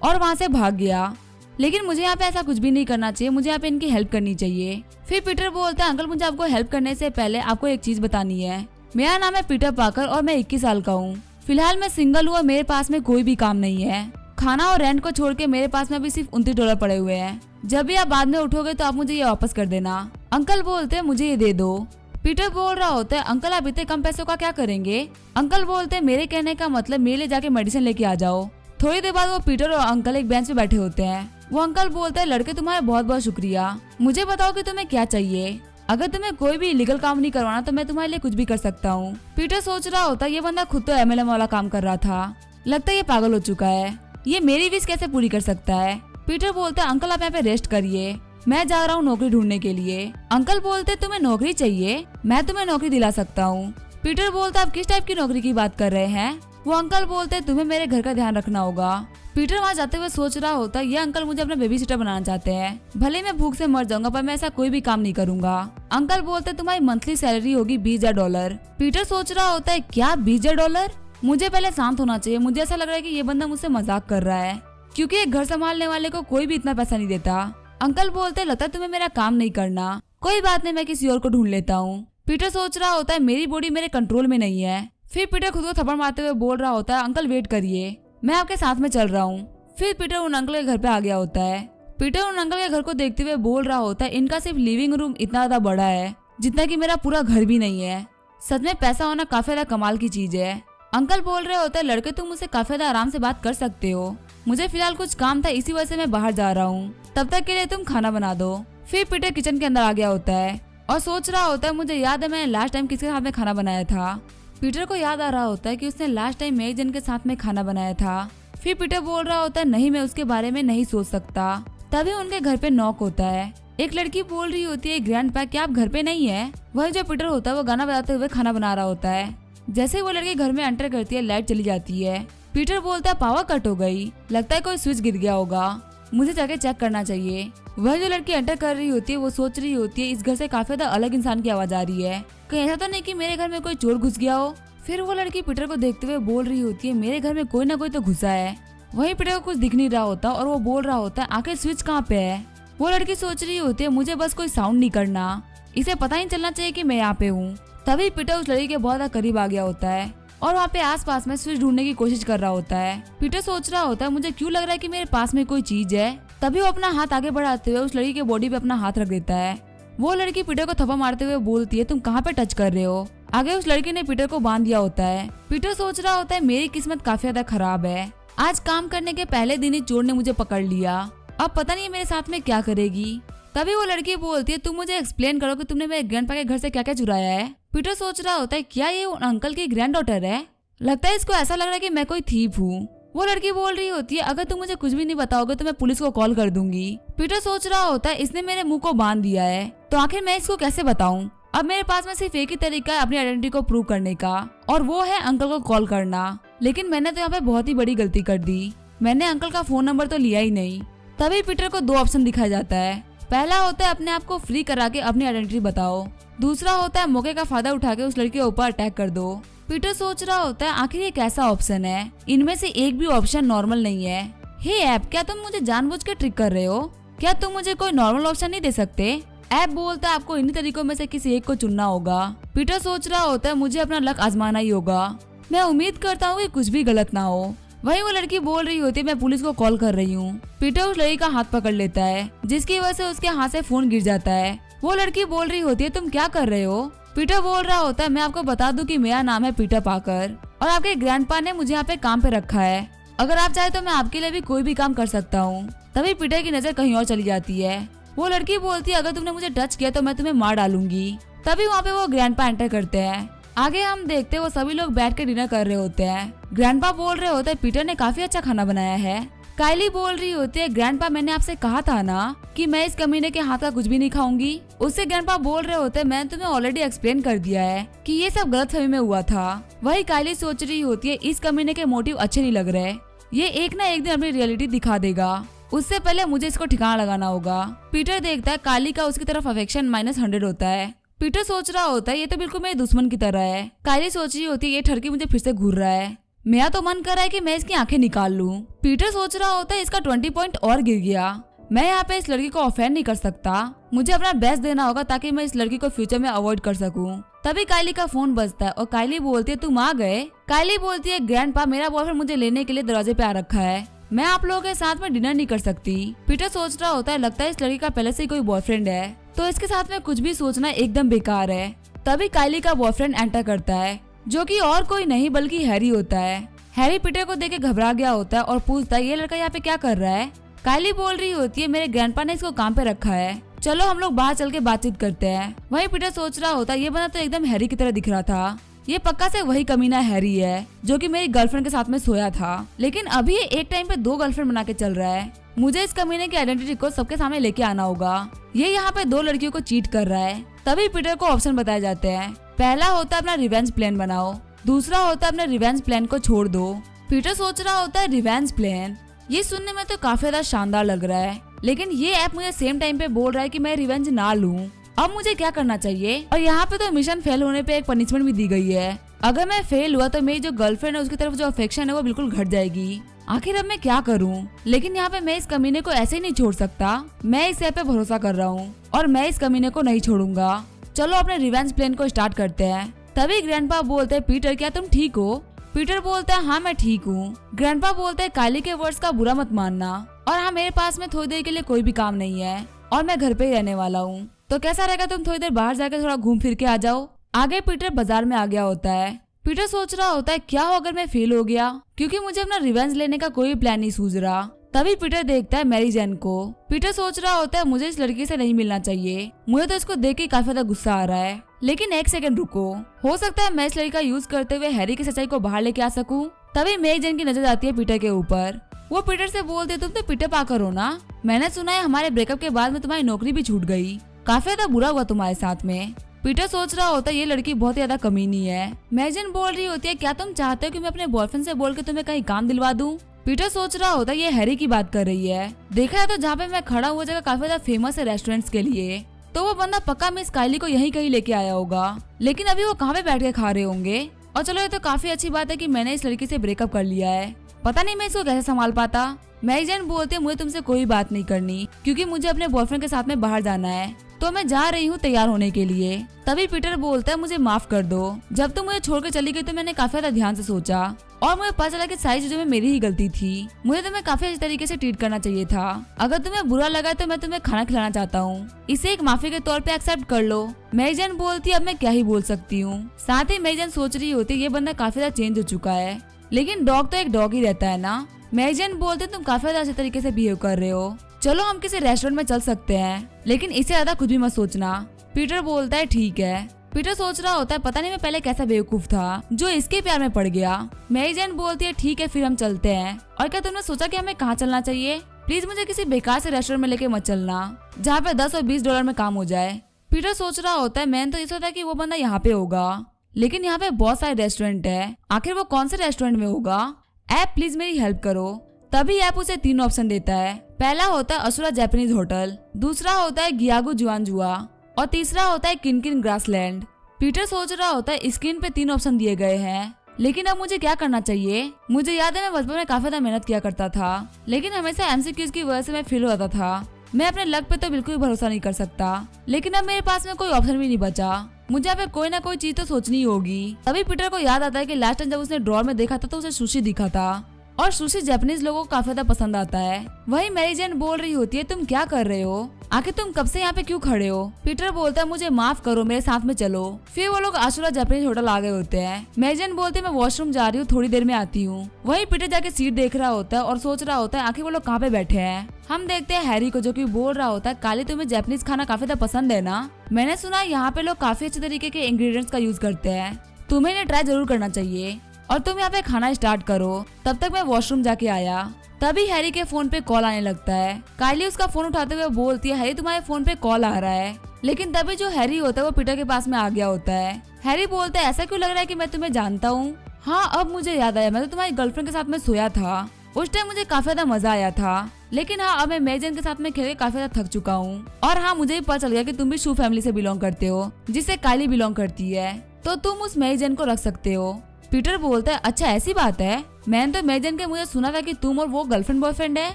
और वहाँ से भाग गया, लेकिन मुझे यहाँ पे ऐसा कुछ भी नहीं करना चाहिए, मुझे यहाँ पे इनकी हेल्प करनी चाहिए। फिर पीटर बोलता है अंकल मुझे आपको हेल्प करने से पहले आपको एक चीज बतानी है। मेरा नाम है पीटर पाकर और मैं 21 साल का हूँ। फिलहाल मैं सिंगल हूँ, मेरे पास में कोई भी काम नहीं है, खाना और रेंट को छोड़ के मेरे पास में अभी सिर्फ $29 पड़े हुए हैं। जब भी आप बाद में उठोगे तो आप मुझे ये वापस कर देना। अंकल बोलते हैं मुझे ये दे दो। पीटर बोल रहा होता है अंकल आप इतने कम पैसों का क्या करेंगे। अंकल बोलते हैं मेरे कहने का मतलब मेरे लिए जाके मेडिसिन लेके आ जाओ। थोड़ी देर बाद वो पीटर और अंकल एक बेंच पे बैठे होते हैं। वो अंकल बोलते हैं लड़के तुम्हारा बहुत बहुत शुक्रिया, मुझे बताओ कि तुम्हें क्या चाहिए, अगर तुम्हें कोई भी इलीगल काम नहीं करवाना तो मैं तुम्हारे लिए कुछ भी कर सकता हूँ। पीटर सोच रहा होता है ये बंदा खुद तो MLM वाला काम कर रहा था, लगता है ये पागल हो चुका है, ये मेरी विश कैसे पूरी कर सकता है। पीटर बोलता है अंकल आप यहाँ पे रेस्ट करिए, मैं जा रहा हूँ नौकरी ढूंढने के लिए। अंकल बोलते तुम्हें नौकरी चाहिए, मैं तुम्हें नौकरी दिला सकता हूँ। पीटर बोलता आप किस टाइप की नौकरी की बात कर रहे हैं। वो अंकल बोलते तुम्हें मेरे घर का ध्यान रखना होगा। पीटर वहाँ जाते हुए सोच रहा होता ये अंकल मुझे अपना बेबी सिटर बनाना चाहते हैं, भले मैं भूख से मर जाऊंगा पर मैं ऐसा कोई भी काम नहीं करूंगा। अंकल बोलते तुम्हारी मंथली सैलरी होगी $20,000। पीटर सोच रहा होता है क्या $20,000, मुझे पहले शांत होना चाहिए, मुझे ऐसा लग रहा है कि ये बंदा मुझसे मजाक कर रहा है क्योंकि एक घर संभालने वाले को कोई भी इतना पैसा नहीं देता। अंकल बोलते लगता है तुम्हें मेरा काम नहीं करना, कोई बात नहीं मैं किसी और को ढूंढ लेता हूँ। पीटर सोच रहा होता है मेरी बॉडी मेरे कंट्रोल में नहीं है। फिर पीटर खुद को थप्पड़ मारते हुए बोल रहा होता है अंकल वेट करिए, मैं आपके साथ में चल रहा हूँ। फिर पीटर उन अंकल के घर पे आ गया होता है। पीटर उन अंकल के घर को देखते हुए बोल रहा होता है इनका सिर्फ लिविंग रूम इतना ज्यादा बड़ा है जितना कि मेरा पूरा घर भी नहीं है, सच में पैसा होना काफी ज्यादा कमाल की चीज है। अंकल बोल रहे होते हैं लड़के तुम मुझसे काफी ज्यादा आराम से बात कर सकते हो, मुझे फिलहाल कुछ काम था इसी वजह से मैं बाहर जा रहा हूँ, तब तक के लिए तुम खाना बना दो। फिर पीटर किचन के अंदर आ गया होता है और सोच रहा होता है मुझे याद है मैंने लास्ट टाइम किसके साथ में खाना बनाया था। पीटर को याद आ रहा होता है कि उसने लास्ट टाइम एक जन के साथ में खाना बनाया था। फिर पीटर बोल रहा होता है नहीं मैं उसके बारे में नहीं सोच सकता। तभी उनके घर पे नॉक होता है। एक लड़की बोल रही होती है ग्रैंडपा क्या आप घर पे नहीं है। वही जो पीटर होता है वो गाना बजाते हुए खाना बना रहा होता है। जैसे ही वो लड़की घर में एंटर करती है लाइट चली जाती है। पीटर बोलता है पावर कट हो गई, लगता है कोई स्विच गिर गया होगा, मुझे जाके चेक करना चाहिए। वह जो लड़की एंटर कर रही होती है वो सोच रही होती है इस घर से काफी ज्यादा अलग इंसान की आवाज आ रही है, कहीं ऐसा तो नहीं कि मेरे घर में कोई चोर घुस गया हो। फिर वो लड़की पीटर को देखते हुए बोल रही होती है मेरे घर में कोई ना कोई तो घुसा है। वहीं पीटर को कुछ दिख नहीं रहा होता और वो बोल रहा होता है आखिर स्विच कहाँ पे है। वो लड़की सोच रही होती है मुझे बस कोई साउंड नहीं करना, इसे पता ही चलना चाहिए कि मैं यहाँ पे हूँ। तभी पीटर उस लड़की के बहुत ज्यादा करीब आ गया होता है और वहाँ पे आसपास में स्विच ढूंढने की कोशिश कर रहा होता है। पीटर सोच रहा होता है मुझे क्यों लग रहा है कि मेरे पास में कोई चीज है। तभी वो अपना हाथ आगे बढ़ाते हुए उस लड़की के बॉडी पे अपना हाथ रख देता है। वो लड़की पीटर को थप्पड़ मारते हुए बोलती है तुम कहाँ पे टच कर रहे हो। आगे उस लड़की ने पीटर को बांध दिया होता है। पीटर सोच रहा होता है मेरी किस्मत काफी ज्यादा खराब है, आज काम करने के पहले दिन ही चोर ने मुझे पकड़ लिया, अब पता नहीं मेरे साथ में क्या करेगी। तभी वो लड़की बोलती है तुम मुझे एक्सप्लेन करो कि तुमने मेरे ग्रैंडपा के घर से क्या क्या चुराया है। पीटर सोच रहा होता है क्या ये उन अंकल की ग्रैंड डॉटर है, लगता है इसको ऐसा लग रहा है कि मैं कोई थीप हूँ। वो लड़की बोल रही होती है अगर तुम मुझे कुछ भी नहीं बताओगे तो मैं पुलिस को कॉल कर दूंगी। पीटर सोच रहा होता है इसने मेरे मुंह को बांध दिया है तो आखिर मैं इसको कैसे बताऊं। अब मेरे पास में सिर्फ एक ही तरीका है अपनी आइडेंटिटी को प्रूव करने का और वो है अंकल को कॉल करना। लेकिन मैंने तो यहाँ पे बहुत ही बड़ी गलती कर दी, मैंने अंकल का फोन नंबर तो लिया ही नहीं। तभी पीटर को 2 ऑप्शन दिखाया जाता है। पहला होता है अपने आप को फ्री करा के अपनी आइडेंटिटी बताओ, दूसरा होता है मौके का फायदा उठा के उस लड़की के ऊपर अटैक कर दो। पीटर सोच रहा होता है आखिर ये कैसा ऑप्शन है, इनमें से एक भी ऑप्शन नॉर्मल नहीं है। हे ऐप, क्या तुम मुझे जानबूझ के ट्रिक कर रहे हो? क्या तुम मुझे कोई नॉर्मल ऑप्शन नहीं दे सकते? ऐप बोलता है आपको इन्हीं तरीकों में से किसी एक को चुनना होगा। पीटर सोच रहा होता है मुझे अपना लक आजमाना ही होगा। मैं उम्मीद करता हूँ कि कुछ भी गलत ना हो। वहीं वो लड़की बोल रही होती है मैं पुलिस को कॉल कर रही हूँ। पीटर उस लड़की का हाथ पकड़ लेता है जिसकी वजह से उसके हाथ से फोन गिर जाता है। वो लड़की बोल रही होती है तुम क्या कर रहे हो? पीटर बोल रहा होता है मैं आपको बता दूं कि मेरा नाम है पीटर पाकर और आपके ग्रैंडपा ने मुझे यहाँ पे काम पे रखा है। अगर आप चाहे तो मैं आपके लिए भी कोई भी काम कर सकता हूँ। तभी पीटर की नजर कहीं और चली जाती है। वो लड़की बोलती है अगर तुमने मुझे टच किया तो मैं तुम्हें मार डालूंगी। तभी वहाँ पे वो ग्रैंडपा एंटर करते हैं। आगे हम देखते हैं वो सभी लोग बैठ के डिनर कर रहे होते हैं। ग्रैंडपा बोल रहे होते हैं पीटर ने काफी अच्छा खाना बनाया है। कायली बोल रही होती है ग्रैंडपा मैंने आपसे कहा था ना कि मैं इस कमीने के हाथ का कुछ भी नहीं खाऊंगी। उससे ग्रैंडपा बोल रहे होते हैं मैंने तुम्हें ऑलरेडी एक्सप्लेन कर दिया है कि ये सब गलतफहमी में हुआ था। वही कायली सोच रही होती है इस कमीने के मोटिव अच्छे नहीं लग रहे, ये एक ना एक दिन अपनी रियलिटी दिखा देगा। उससे पहले मुझे इसको ठिकाना लगाना होगा। पीटर देखता है कायली का उसकी तरफ अफेक्शन -100 होता है। पीटर सोच रहा होता है ये तो बिल्कुल मेरे दुश्मन की तरह है। कायली सोच रही होती है ये ठरकी मुझे फिर से घूर रहा है। मेरा तो मन कर रहा है कि मैं इसकी आंखें निकाल लूं। पीटर सोच रहा होता है इसका 20 पॉइंट और गिर गया। मैं यहाँ पे इस लड़की को ऑफेंड नहीं कर सकता, मुझे अपना बेस्ट देना होगा ताकि मैं इस लड़की को फ्यूचर में अवॉइड कर सकूं। तभी कायली का फोन बजता है और कायली बोलती है तुम आ गए। कायली बोलती है ग्रैंडपा मेरा बॉयफ्रेंड मुझे लेने के लिए दरवाजे पे आ रखा है, मैं आप लोगों के साथ में डिनर नहीं कर सकती। पीटर सोच रहा होता है लगता है इस लड़की का पहले से ही कोई बॉयफ्रेंड है तो इसके साथ में कुछ भी सोचना एकदम बेकार है। तभी कायली का बॉयफ्रेंड एंटर करता है जो कि और कोई नहीं बल्कि हैरी होता है। हैरी पीटर को देख के घबरा गया होता है और पूछता है ये लड़का यहाँ पे क्या कर रहा है? कायली बोल रही होती है मेरे ग्रैंडपा ने इसको काम पे रखा है, चलो हम लोग बाहर चल के बातचीत करते हैं। वहीं पीटर सोच रहा होता है ये बंदा तो एकदम हैरी की तरह दिख रहा था, ये पक्का से वही कमीना हैरी है जो कि मेरी गर्लफ्रेंड के साथ में सोया था, लेकिन अभी ये एक टाइम पे 2 गर्लफ्रेंड बना के चल रहा है। मुझे इस कमीने की आइडेंटिटी को सबके सामने लेके आना होगा। ये यहाँ पे 2 लड़कियों को चीट कर रहा है। तभी पीटर को ऑप्शन बताए जाते हैं। पहला होता है अपना रिवेंज प्लान बनाओ, दूसरा होता है अपने रिवेंज प्लान को छोड़ दो। पीटर सोच रहा होता है रिवेंज प्लान, ये सुनने में तो काफी ज्यादा शानदार लग रहा है, लेकिन ये ऐप मुझे सेम टाइम पे बोल रहा है कि मैं रिवेंज ना लूं। अब मुझे क्या करना चाहिए? और यहाँ पे तो मिशन फेल होने पे एक पनिशमेंट भी दी गई है। अगर मैं फेल हुआ तो मेरी जो गर्लफ्रेंड है उसकी तरफ जो अफेक्शन है वो बिल्कुल घट जाएगी। आखिर अब मैं क्या करूं? लेकिन यहाँ पे मैं इस कमीने को ऐसे ही नहीं छोड़ सकता। मैं इस ऐप पे भरोसा कर रहा हूँ और मैं इस कमीने को नहीं छोड़ूंगा। चलो अपने रिवेंज प्लान को स्टार्ट करते हैं। तभी ग्रैंडपा बोलते हैं पीटर क्या तुम ठीक हो? पीटर बोलता है हाँ मैं ठीक हूँ। ग्रैंडपा बोलते हैं कायली के वर्ड्स का बुरा मत मानना, और हाँ मेरे पास में थोड़ी देर के लिए कोई भी काम नहीं है और मैं घर पे ही रहने वाला हूँ, तो कैसा रहेगा तुम थोड़ी देर बाहर जाकर थोड़ा घूम फिर के आ जाओ। आगे पीटर बाजार में आ गया होता है। पीटर सोच रहा होता है क्या हो अगर मैं फेल हो गया, क्योंकि मुझे अपना रिवेंज लेने का कोई प्लान नहीं सूझ रहा। तभी पीटर देखता है मैरी जैन को। पीटर सोच रहा होता है मुझे इस लड़की से नहीं मिलना चाहिए, मुझे तो इसको देख के काफी ज्यादा गुस्सा आ रहा है, लेकिन एक सेकंड रुको, हो सकता है मैं इस लड़की का यूज करते हुए हैरी की सच्चाई को बाहर लेके आ सकूं। तभी मैरी जैन की नजर आती है पीटर के ऊपर। वो पीटर से बोलते तुम तो पीटर पाकर हो ना, मैंने सुना है हमारे ब्रेकअप के बाद में तुम्हारी नौकरी भी छूट गई, काफी ज्यादा बुरा हुआ तुम्हारे साथ में। पीटर सोच रहा होता है ये लड़की बहुत ज्यादा कमीनी है। मैरी जैन बोल रही होती है क्या तुम चाहते हो कि मैं अपने बॉयफ्रेंड से बोल के तुम्हें कहीं काम दिलवा दूं? पीटर सोच रहा होता है ये हैरी की बात कर रही है। देखा है तो जहाँ पे मैं खड़ा हुआ जगह काफी ज्यादा फेमस है रेस्टोरेंट्स के लिए, तो वो बंदा पक्का मिस कायली को यहीं कहीं लेके आया होगा, लेकिन अभी वो कहाँ पे बैठ के खा रहे होंगे। और चलो ये तो काफी अच्छी बात है कि मैंने इस लड़की से ब्रेकअप कर लिया है, पता नहीं मैं इसको कैसे संभाल पाता। मैरी जैन बोलते मुझे तुमसे कोई बात नहीं करनी क्योंकि मुझे अपने बॉयफ्रेंड के साथ में बाहर जाना है, तो मैं जा रही हूँ तैयार होने के लिए। तभी पीटर बोलता है मुझे माफ कर दो, जब तुम मुझे छोड़कर चली गई तो मैंने काफी ज्यादा ध्यान से सोचा और मुझे पता चला कि सारी चीजों में मेरी ही गलती थी, मुझे तुम्हें काफी अच्छी तरीके से ट्रीट करना चाहिए था। अगर तुम्हें बुरा लगा तो मैं तुम्हें खाना खिलाना चाहता हूँ, इसे एक माफी के तौर पे एक्सेप्ट कर लो। मैरी जैन बोलती अब मैं क्या ही बोल सकती हूँ। साथ ही मैरी जैन सोच रही होती ये बंदा काफी ज्यादा चेंज हो चुका है, लेकिन डॉग तो एक डॉग ही रहता है ना। मैरी जैन बोलते तुम काफी ज्यादा अच्छे तरीके से बिहेव कर रहे हो, चलो हम किसी रेस्टोरेंट में चल सकते हैं, लेकिन इससे ज्यादा कुछ भी मत सोचना। पीटर बोलता है ठीक है। पीटर सोच रहा होता है पता नहीं मैं पहले कैसा बेवकूफ था जो इसके प्यार में पड़ गया। मैरी जैन बोलती है ठीक है फिर हम चलते हैं। और क्या तुमने सोचा कि हमें कहाँ चलना चाहिए? प्लीज मुझे किसी बेकार से रेस्टोरेंट में लेके मत चलना जहाँ पे 10 और 20 डॉलर में काम हो जाए। पीटर सोच रहा होता है मैंने तो ये सोचा कि वो बंदा यहाँ पे होगा, लेकिन यहाँ पे बहुत सारे रेस्टोरेंट है, आखिर वो कौन से रेस्टोरेंट में होगा? ऐप प्लीज मेरी हेल्प करो। तभी ऐप उसे 3 ऑप्शन देता है। पहला होता है असुरा जापानीज होटल, दूसरा होता है गियागो जुआनजुआ और तीसरा होता है किनकिन ग्रासलैंड। पीटर सोच रहा होता है स्क्रीन पे 3 ऑप्शन दिए गए हैं, लेकिन अब मुझे क्या करना चाहिए। मुझे याद है मैं बचपन में काफी ज्यादा मेहनत किया करता था, लेकिन हमेशा एमसीक्यूज की वजह से मैं फेल होता था। मैं अपने लक पे तो बिल्कुल भी भरोसा नहीं कर सकता, लेकिन अब मेरे पास में कोई ऑप्शन भी नहीं बचा। मुझे यहाँ पे कोई ना कोई चीज तो सोचनी होगी। तभी पीटर को याद आता है कि लास्ट टाइम जब उसने ड्रॉर में देखा था तो उसे सुशी दिखा था, और सुशी जापानीज लोगों को काफी ज्यादा पसंद आता है। वही मैरी जेन बोल रही होती है, तुम क्या कर रहे हो, आखिर तुम कब से यहाँ पे क्यों खड़े हो। पीटर बोलता है, मुझे माफ करो, मेरे साथ में चलो। फिर वो लोग आशुरा जापानीज होटल आ गए होते हैं। मैरी जेन बोलती है, मैं वॉशरूम जा रही हूँ, थोड़ी देर में आती हूँ। वही पीटर जाके सीट देख रहा होता है और सोच रहा होता है आखिर वो लोग कहाँ पे बैठे हैं। हम देखते हैं हैरी को, जो कि बोल रहा होता है, काली तुम्हें जापानीज खाना काफी ज्यादा पसंद है ना। मैंने सुना यहाँ पे लोग काफी अच्छे तरीके के इंग्रेडिएंट्स का यूज करते हैं, तुम्हें इन्हें ट्राई जरूर करना चाहिए और तुम यहाँ पे खाना स्टार्ट करो। तब तक मैं वॉशरूम जाके आया। तभी हैरी के फोन पे कॉल आने लगता है। काइली उसका फोन उठाते हुए बोलती है, हैरी तुम्हारे फोन पे कॉल आ रहा है। लेकिन तभी जो हैरी होता है वो पीटर के पास में आ गया होता है। हैरी बोलता है, ऐसा क्यों लग रहा है कि मैं तुम्हें जानता हूँ। हाँ, अब मुझे याद आया, मैं तो तुम्हारी गर्लफ्रेंड के साथ में सोया था। उस टाइम मुझे काफी ज्यादा मजा आया था, लेकिन हाँ अब मैं मेजन के साथ में खेल के काफी ज्यादा थक चुका हूँ। और हाँ, मुझे भी पता चल गया कि तुम भी शू फैमिली से बिलोंग करते हो, जिससे काइली बिलोंग करती है, तो तुम उस मेजन को रख सकते हो। पीटर बोलता है, अच्छा ऐसी बात है, मैंने तो मेजन के मुझे सुना था कि तुम और वो गर्लफ्रेंड बॉयफ्रेंड है।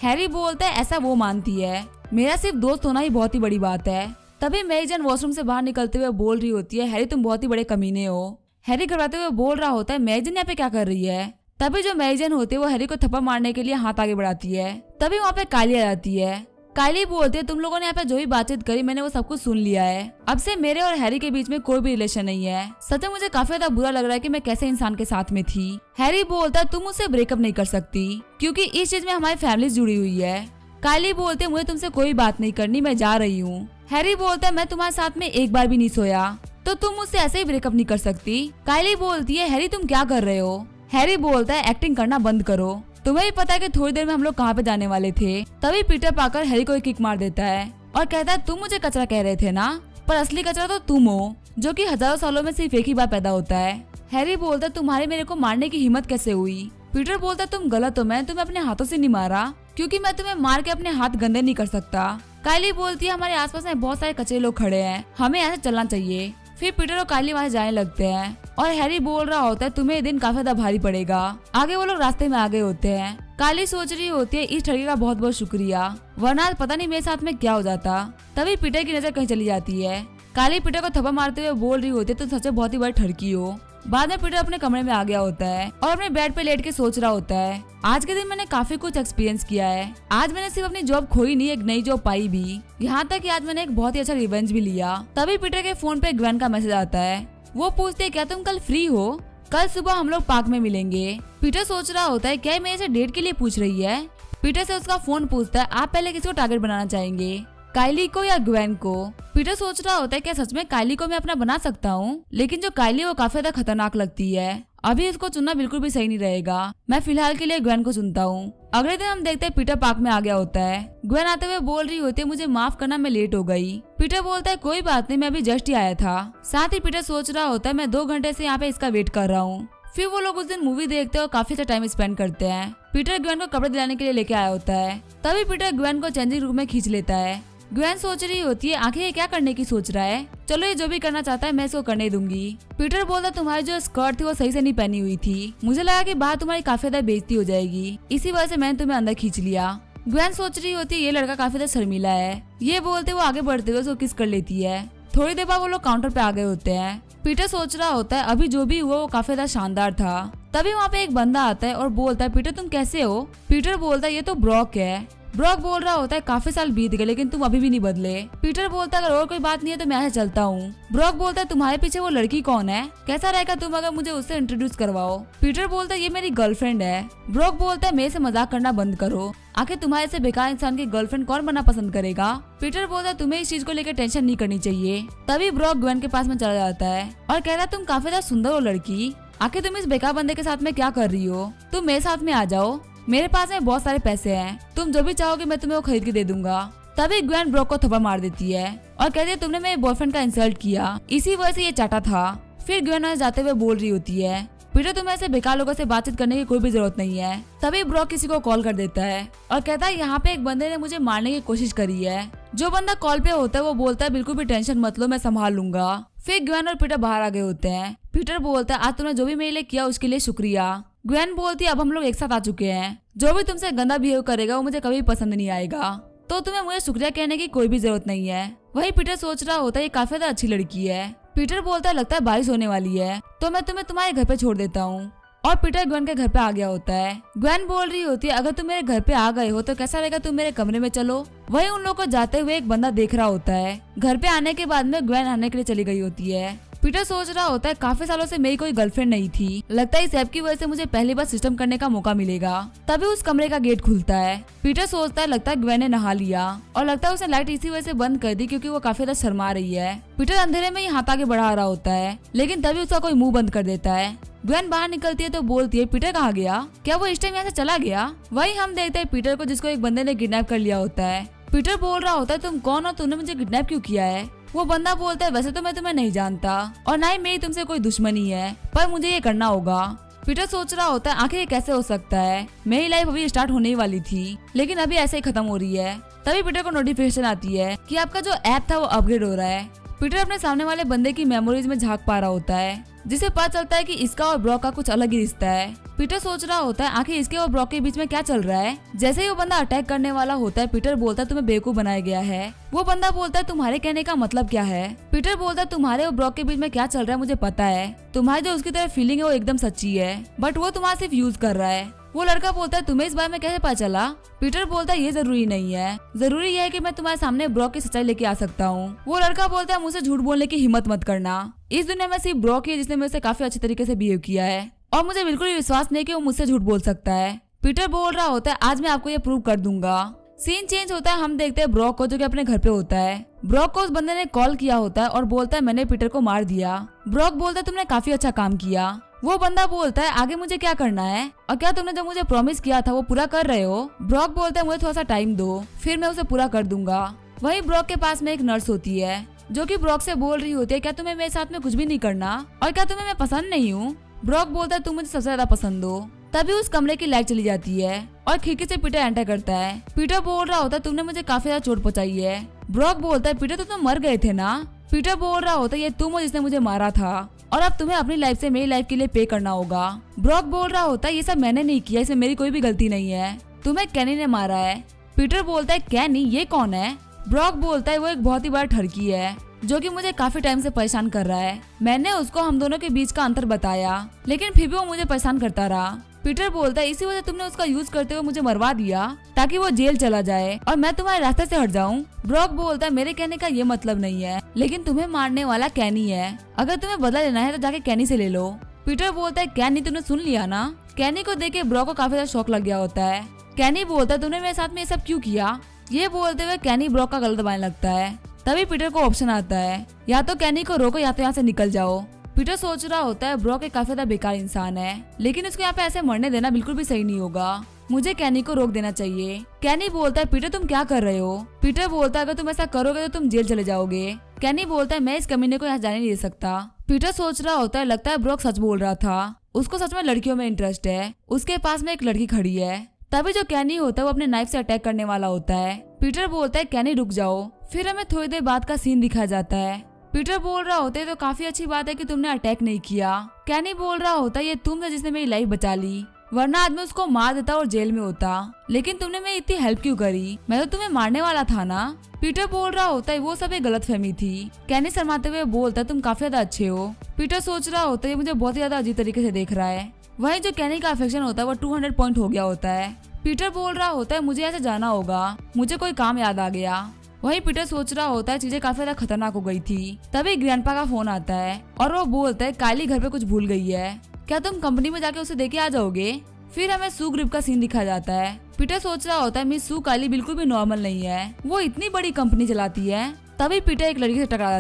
हैरी बोलता है, ऐसा वो मानती है, मेरा सिर्फ दोस्त होना ही बहुत ही बड़ी बात है। तभी मेजन वॉशरूम से बाहर निकलते हुए बोल रही होती है, हैरी तुम बहुत ही बड़े कमीने हो। हैरी घबराते हुए बोल रहा होता है, मेजन यहाँ पे क्या कर रही है। तभी जो मेजन होती है वो हैरी को थप्पड़ मारने के लिए हाथ आगे बढ़ाती है। तभी वहाँ पे काइली आ जाती है। काइली बोलती है, तुम लोगों ने यहाँ पे जो भी बातचीत करी मैंने वो सब कुछ सुन लिया है। अब से मेरे और हैरी के बीच में कोई भी रिलेशन नहीं है। सच में मुझे काफी ज्यादा बुरा लग रहा है कि मैं कैसे इंसान के साथ में थी। हैरी बोलता है, तुम मुझसे ब्रेकअप नहीं कर सकती, क्योंकि इस चीज में हमारी फैमिली जुड़ी हुई है। काइली बोलते है, मुझे तुमसे कोई बात नहीं करनी, मैं जा रही हूँ। हैरी बोलता है, मैं तुम्हारे साथ में एक बार भी नहीं सोया, तो तुम मुझसे ऐसे ही ब्रेकअप नहीं कर सकती। काइली बोलती है, हैरी तुम क्या कर रहे हो। हैरी बोलता है, एक्टिंग करना बंद करो, तुम्हें भी पता है कि थोड़ी देर में हम लोग कहाँ पे जाने वाले थे। तभी पीटर पाकर हैरी को एक किक मार देता है और कहता है, तुम मुझे कचरा कह रहे थे ना, पर असली कचरा तो तुम हो, जो कि हजारों सालों में सिर्फ एक ही बार पैदा होता है। हैरी बोलता है, तुम्हारे मेरे को मारने की हिम्मत कैसे हुई। पीटर बोलता है, तुम गलत हो, मैं तुम्हें अपने हाथों से नहीं मारा, क्योंकि मैं तुम्हें मार के अपने हाथ गंदे नहीं कर सकता। काइली बोलती है, हमारे आसपास में बहुत सारे कचरे लोग खड़े हैं, हमें ऐसे चलना चाहिए। फिर पीटर और काइली वहाँ जाने लगते हैं और हैरी बोल रहा होता है, तुम्हें ये दिन काफी ज्यादा भारी पड़ेगा। आगे वो लोग रास्ते में आ गए होते हैं। काइली सोच रही होती है, इस लड़के का बहुत बहुत शुक्रिया, वरना पता नहीं मेरे साथ में क्या हो जाता। तभी पीटर की नजर कहीं चली जाती है। काइली पीटर को थप्पड़ मारते हुए बोल रही होती है, तुम सच में बहुत ही बड़ी ठरकी हो। बाद में पीटर अपने कमरे में आ गया होता है और अपने बेड पे लेट के सोच रहा होता है, आज के दिन मैंने काफी कुछ एक्सपीरियंस किया है। आज मैंने सिर्फ अपनी जॉब खोई नहीं, एक नई जॉब पाई भी, यहाँ तक कि आज मैंने एक बहुत ही अच्छा रिवेंज भी लिया। तभी पीटर के फोन पे ग्वेन का मैसेज आता है। वो पूछते है, क्या तुम कल फ्री हो, कल सुबह हम लोग पार्क में मिलेंगे। पीटर सोच रहा होता है, क्या ये मेरे से डेट के लिए पूछ रही है। पीटर से उसका फोन पूछता है, आप पहले किसको टारगेट बनाना चाहेंगे, काइली को या ग्वेन को। पीटर सोच रहा होता है, क्या सच में काइली को मैं अपना बना सकता हूँ, लेकिन जो काइली वो काफी ज्यादा खतरनाक लगती है, अभी इसको चुनना बिल्कुल भी सही नहीं रहेगा। मैं फिलहाल के लिए ग्वेन को चुनता हूँ। अगले दिन हम देखते हैं पीटर पार्क में आ गया होता है। ग्वेन आते हुए बोल रही होती है, मुझे माफ करना, मैं लेट हो गई। पीटर बोलता है, कोई बात नहीं, मैं अभी जस्ट ही आया था। साथ ही पीटर सोच रहा होता है, मैं 2 घंटे से यहाँ पे इसका वेट कर रहा हूँ। फिर वो लोग उस दिन मूवी देखते हैं और काफी अच्छा टाइम स्पेंड करते हैं। पीटर ग्वेन को कपड़े दिलाने के लिए लेके आया होता है। तभी पीटर ग्वेन को चेंजिंग रूम में खींच लेता है। ग्वेन सोच रही होती है, आखिर ये क्या करने की सोच रहा है, चलो ये जो भी करना चाहता है मैं इसको करने दूंगी। पीटर बोलता, तुम्हारी जो स्कर्ट थी वो सही से नहीं पहनी हुई थी, मुझे लगा कि बाहर तुम्हारी काफी ज्यादा बेइज्जती हो जाएगी, इसी वजह से मैंने तुम्हें अंदर खींच लिया। ग्वेन सोच रही होती है, ये लड़का काफी ज्यादा शर्मीला है। ये बोलते वो आगे बढ़ते हुए उसको किस कर लेती है। थोड़ी देर बाद वो लोग काउंटर पे आ गए होते हैं। पीटर सोच रहा होता है, अभी जो भी हुआ वो काफी ज्यादा शानदार था। तभी वहाँ पे एक बंदा आता है और बोलता है, पीटर तुम कैसे हो। पीटर बोलता है, ये तो ब्रॉक है। ब्रॉक बोल रहा होता है, काफी साल बीत गए लेकिन तुम अभी भी नहीं बदले। पीटर बोलता है, अगर और कोई बात नहीं है तो मैं यहाँ चलता हूँ। ब्रॉक बोलता है, तुम्हारे पीछे वो लड़की कौन है, कैसा रहेगा तुम अगर मुझे उससे इंट्रोड्यूस करवाओ। पीटर बोलता है, ये मेरी गर्लफ्रेंड है। ब्रॉक बोलता है, मेरे से मजाक करना बंद करो, आखिर तुम्हारे से बेकार इंसान की गर्लफ्रेंड कौन बनना पसंद करेगा। पीटर बोलता है, तुम्हें इस चीज को लेकर टेंशन नहीं करनी चाहिए। तभी ब्रॉक ग्वेन के पास में चला जाता है और कहता है, तुम काफी ज्यादा सुंदर हो लड़की, आखिर तुम इस बेकार बंदे के साथ में क्या कर रही हो, तुम मेरे साथ में आ जाओ, मेरे पास में बहुत सारे पैसे हैं, तुम जो भी चाहोगे मैं तुम्हें वो खरीद के दे दूंगा। तभी ग्वेन ब्रॉक को थप्पड़ मार देती है और कहती है, तुमने मेरे बॉयफ्रेंड का इंसल्ट किया, इसी वजह से ये चाटा था। फिर ग्वेन जाते हुए बोल रही होती है, पीटर तुम्हें ऐसे बेकार लोगों से बातचीत करने की कोई भी जरूरत नहीं है। तभी ब्रॉक किसी को कॉल कर देता है और कहता है यहाँ पे एक बंदे ने मुझे मारने की कोशिश करी है। जो बंदा कॉल पे होता है वो बोलता है बिल्कुल भी टेंशन मत लो, मैं संभाल लूंगा। फिर ग्वेन और पीटर बाहर आ गए होते हैं। पीटर बोलता है आज तुमने जो भी मेरे लिए किया उसके लिए शुक्रिया। ग्वेन बोलती है अब हम लोग एक साथ आ चुके हैं, जो भी तुमसे गंदा बिहेव करेगा वो मुझे कभी पसंद नहीं आएगा, तो तुम्हें मुझे शुक्रिया कहने की कोई भी जरूरत नहीं है। वही पीटर सोच रहा होता है ये काफी ज्यादा अच्छी लड़की है। पीटर बोलता है लगता है बारिश होने वाली है तो मैं तुम्हें तुम्हारे घर पे छोड़ देता हूँ। और पीटर ग्वेन के घर पे आ गया होता है। ग्वेन बोल रही होती है अगर तुम मेरे घर पे आ गए हो तो कैसा रहेगा तुम मेरे कमरे में चलो। वही उन लोगों को जाते हुए एक बंदा देख रहा होता है। घर पे आने के बाद में ग्वेन आने के लिए चली गई होती है। पीटर सोच रहा होता है काफी सालों से मेरी कोई गर्लफ्रेंड नहीं थी, लगता है इस ऐप की वजह से मुझे पहली बार सिस्टम करने का मौका मिलेगा। तभी उस कमरे का गेट खुलता है। पीटर सोचता है लगता है ग्वेन ने नहा लिया और लगता है उसने लाइट इसी वजह से बंद कर दी क्योंकि वो काफी ज्यादा शर्मा रही है। पीटर अंधेरे में ही हाथ आगे बढ़ा रहा होता है लेकिन तभी उसका कोई मुंह बंद कर देता है। ग्वेन बाहर निकलती है तो बोलती है पीटर कहाँ गया, क्या वो इस टाइम यहाँ से चला गया। वही हम देखते हैं पीटर को जिसको एक बंदे ने किडनैप कर लिया होता है। पीटर बोल रहा होता है तुम कौन हो, तुमने मुझे किडनैप क्यों किया है। वो बंदा बोलता है वैसे तो मैं तुम्हें नहीं जानता और ना ही मेरी तुमसे कोई दुश्मनी है, पर मुझे ये करना होगा। पीटर सोच रहा होता है आखिर ये कैसे हो सकता है, मेरी लाइफ अभी स्टार्ट होने ही वाली थी लेकिन अभी ऐसे ही खत्म हो रही है। तभी पीटर को नोटिफिकेशन आती है कि आपका जो ऐप था वो अपग्रेड हो रहा है। पीटर अपने सामने वाले बंदे की मेमोरीज में झांक पा रहा होता है जिसे पता चलता है कि इसका और ब्रॉक का कुछ अलग ही रिश्ता है। पीटर सोच रहा होता है आखिर इसके और ब्रॉक के बीच में क्या चल रहा है। जैसे ही वो बंदा अटैक करने वाला होता है पीटर बोलता है तुम्हें बेवकूफ बनाया गया है। वो बंदा बोलता है तुम्हारे कहने का मतलब क्या है। पीटर बोलता है तुम्हारे और ब्रॉक के बीच में क्या चल रहा है मुझे पता है, तुम्हारी जो उसकी तरफ फीलिंग है वो एकदम सच्ची है बट वो तुम्हारा सिर्फ यूज कर रहा है। वो लड़का बोलता है तुम्हें इस बारे में कैसे पता चला। पीटर बोलता है ये जरूरी नहीं है, जरूरी यह है कि मैं तुम्हारे सामने ब्रॉक की सच्चाई लेके आ सकता हूँ। वो लड़का बोलता है मुझसे झूठ बोलने की हिम्मत मत करना, इस दुनिया में सिर्फ ब्रॉक ही है जिसने मेरे से काफी अच्छे तरीके से बिहेव किया है और मुझे बिल्कुल भी विश्वास नहीं कि वो मुझसे झूठ बोल सकता है। पीटर बोल रहा होता है आज मैं आपको ये प्रूव कर दूंगा। सीन चेंज होता है, हम देखते हैं ब्रॉक को जो कि अपने घर पे होता है। ब्रॉक को उस बंदे ने कॉल किया होता है और बोलता है मैंने पीटर को मार दिया। ब्रॉक बोलता है तुमने काफी अच्छा काम किया। वो बंदा बोलता है आगे मुझे क्या करना है और क्या तुमने जो मुझे प्रॉमिस किया था वो पूरा कर रहे हो। ब्रॉक बोलता है मुझे थोड़ा सा टाइम दो फिर मैं उसे पूरा कर दूंगा। वहीं ब्रॉक के पास में एक नर्स होती है जो कि ब्रॉक से बोल रही होती है क्या तुम्हें मेरे साथ में कुछ भी नहीं करना और क्या तुम्हें मैं पसंद नहीं हूँ। ब्रॉक बोलता है तुम मुझे सबसे ज्यादा पसंद हो। तभी उस कमरे की लाइट चली जाती है और खिड़की से पीटर एंटर करता है। पीटर बोल रहा होता है तुमने मुझे काफी ज्यादा चोट पहुंचाई है। ब्रॉक बोलता है पीटर तुम मर गए थे ना। पीटर बोल रहा होता है ये तुम हो जिसने मुझे मारा था और अब तुम्हें अपनी लाइफ से मेरी लाइफ के लिए पे करना होगा। ब्रॉक बोल रहा होता है ये सब मैंने नहीं किया, इसमें मेरी कोई भी गलती नहीं है, तुम्हें कैनी ने मारा है। पीटर बोलता है कैनी ये कौन है। ब्रॉक बोलता है वो एक बहुत ही बड़ा ठरकी है जो कि मुझे काफी टाइम से परेशान कर रहा है। मैंने उसको हम दोनों के बीच का अंतर बताया लेकिन फिर भी वो मुझे परेशान करता रहा। पीटर बोलता है इसी वजह तुमने उसका यूज करते हुए मुझे मरवा दिया ताकि वो जेल चला जाए और मैं तुम्हारे रास्ते से हट जाऊं। ब्रॉक बोलता है मेरे कहने का ये मतलब नहीं है लेकिन तुम्हें मारने वाला कैनी है, अगर तुम्हें बदला लेना है तो जाके कैनी से ले लो। पीटर बोलता है कैनी तुमने सुन लिया ना। कैनी को देख के ब्रॉक को काफी ज्यादा शौक लग गया होता है। कैनी बोलता है तुमने मेरे साथ में ये सब क्यों किया। ये बोलते हुए कैनी ब्रॉक का गला दबाने लगता है। तभी पीटर को ऑप्शन आता है या तो कैनी को रोको या तो यहाँ से निकल जाओ। पीटर सोच रहा होता है ब्रॉक एक काफी ज्यादा बेकार इंसान है लेकिन उसको यहाँ पे ऐसे मरने देना बिल्कुल भी सही नहीं होगा, मुझे कैनी को रोक देना चाहिए। कैनी बोलता है पीटर तुम क्या कर रहे हो। पीटर बोलता है अगर तुम ऐसा करोगे तो तुम जेल चले जाओगे। कैनी बोलता है मैं इस कमीने को यहाँ जाने नहीं दे सकता। पीटर सोच रहा होता है लगता है ब्रॉक सच बोल रहा था, उसको सच में लड़कियों में इंटरेस्ट है, उसके पास में एक लड़की खड़ी है। तभी जो कैनी होता है वो अपने नाइफ से अटैक करने वाला होता है। पीटर बोलता है कैनी रुक जाओ। फिर हमें थोड़ी देर बाद का सीन दिखाया जाता है। पीटर बोल रहा होता है तो काफी अच्छी बात है कि तुमने अटैक नहीं किया। कैनी बोल रहा होता है ये तुम थे जिसने मेरी लाइफ बचा ली, वरना आदमी उसको मार देता और जेल में होता, लेकिन तुमने मेरी इतनी हेल्प क्यों करी, मैं तो तुम्हें मारने वाला था ना। पीटर बोल रहा होता है वो सब एक गलतफहमी थी। कैनी शर्माते हुए बोलता है तुम काफी ज्यादा अच्छे हो। पीटर सोच रहा होता है मुझे बहुत ही ज्यादा अजीब तरीके से देख रहा है। वही जो कैनी का अफेक्शन होता है वो 200 पॉइंट हो गया होता है। पीटर बोल रहा होता है मुझे ऐसे जाना होगा, मुझे कोई काम याद आ गया। वहीं पीटर सोच रहा होता है चीजें काफी ज्यादा खतरनाक हो गई थी। तभी ग्रैंडपा का फोन आता है और वो बोलता है कायली घर पे कुछ भूल गई है, क्या तुम कंपनी में जाके उसे देके आ जाओगे। फिर हमें सू ग्रिप का सीन दिखाया जाता है। पीटर सोच रहा होता है मिस सू कायली बिल्कुल भी नॉर्मल नहीं है, वो इतनी बड़ी कंपनी चलाती है। तभी पीटर एक लड़की से टकरा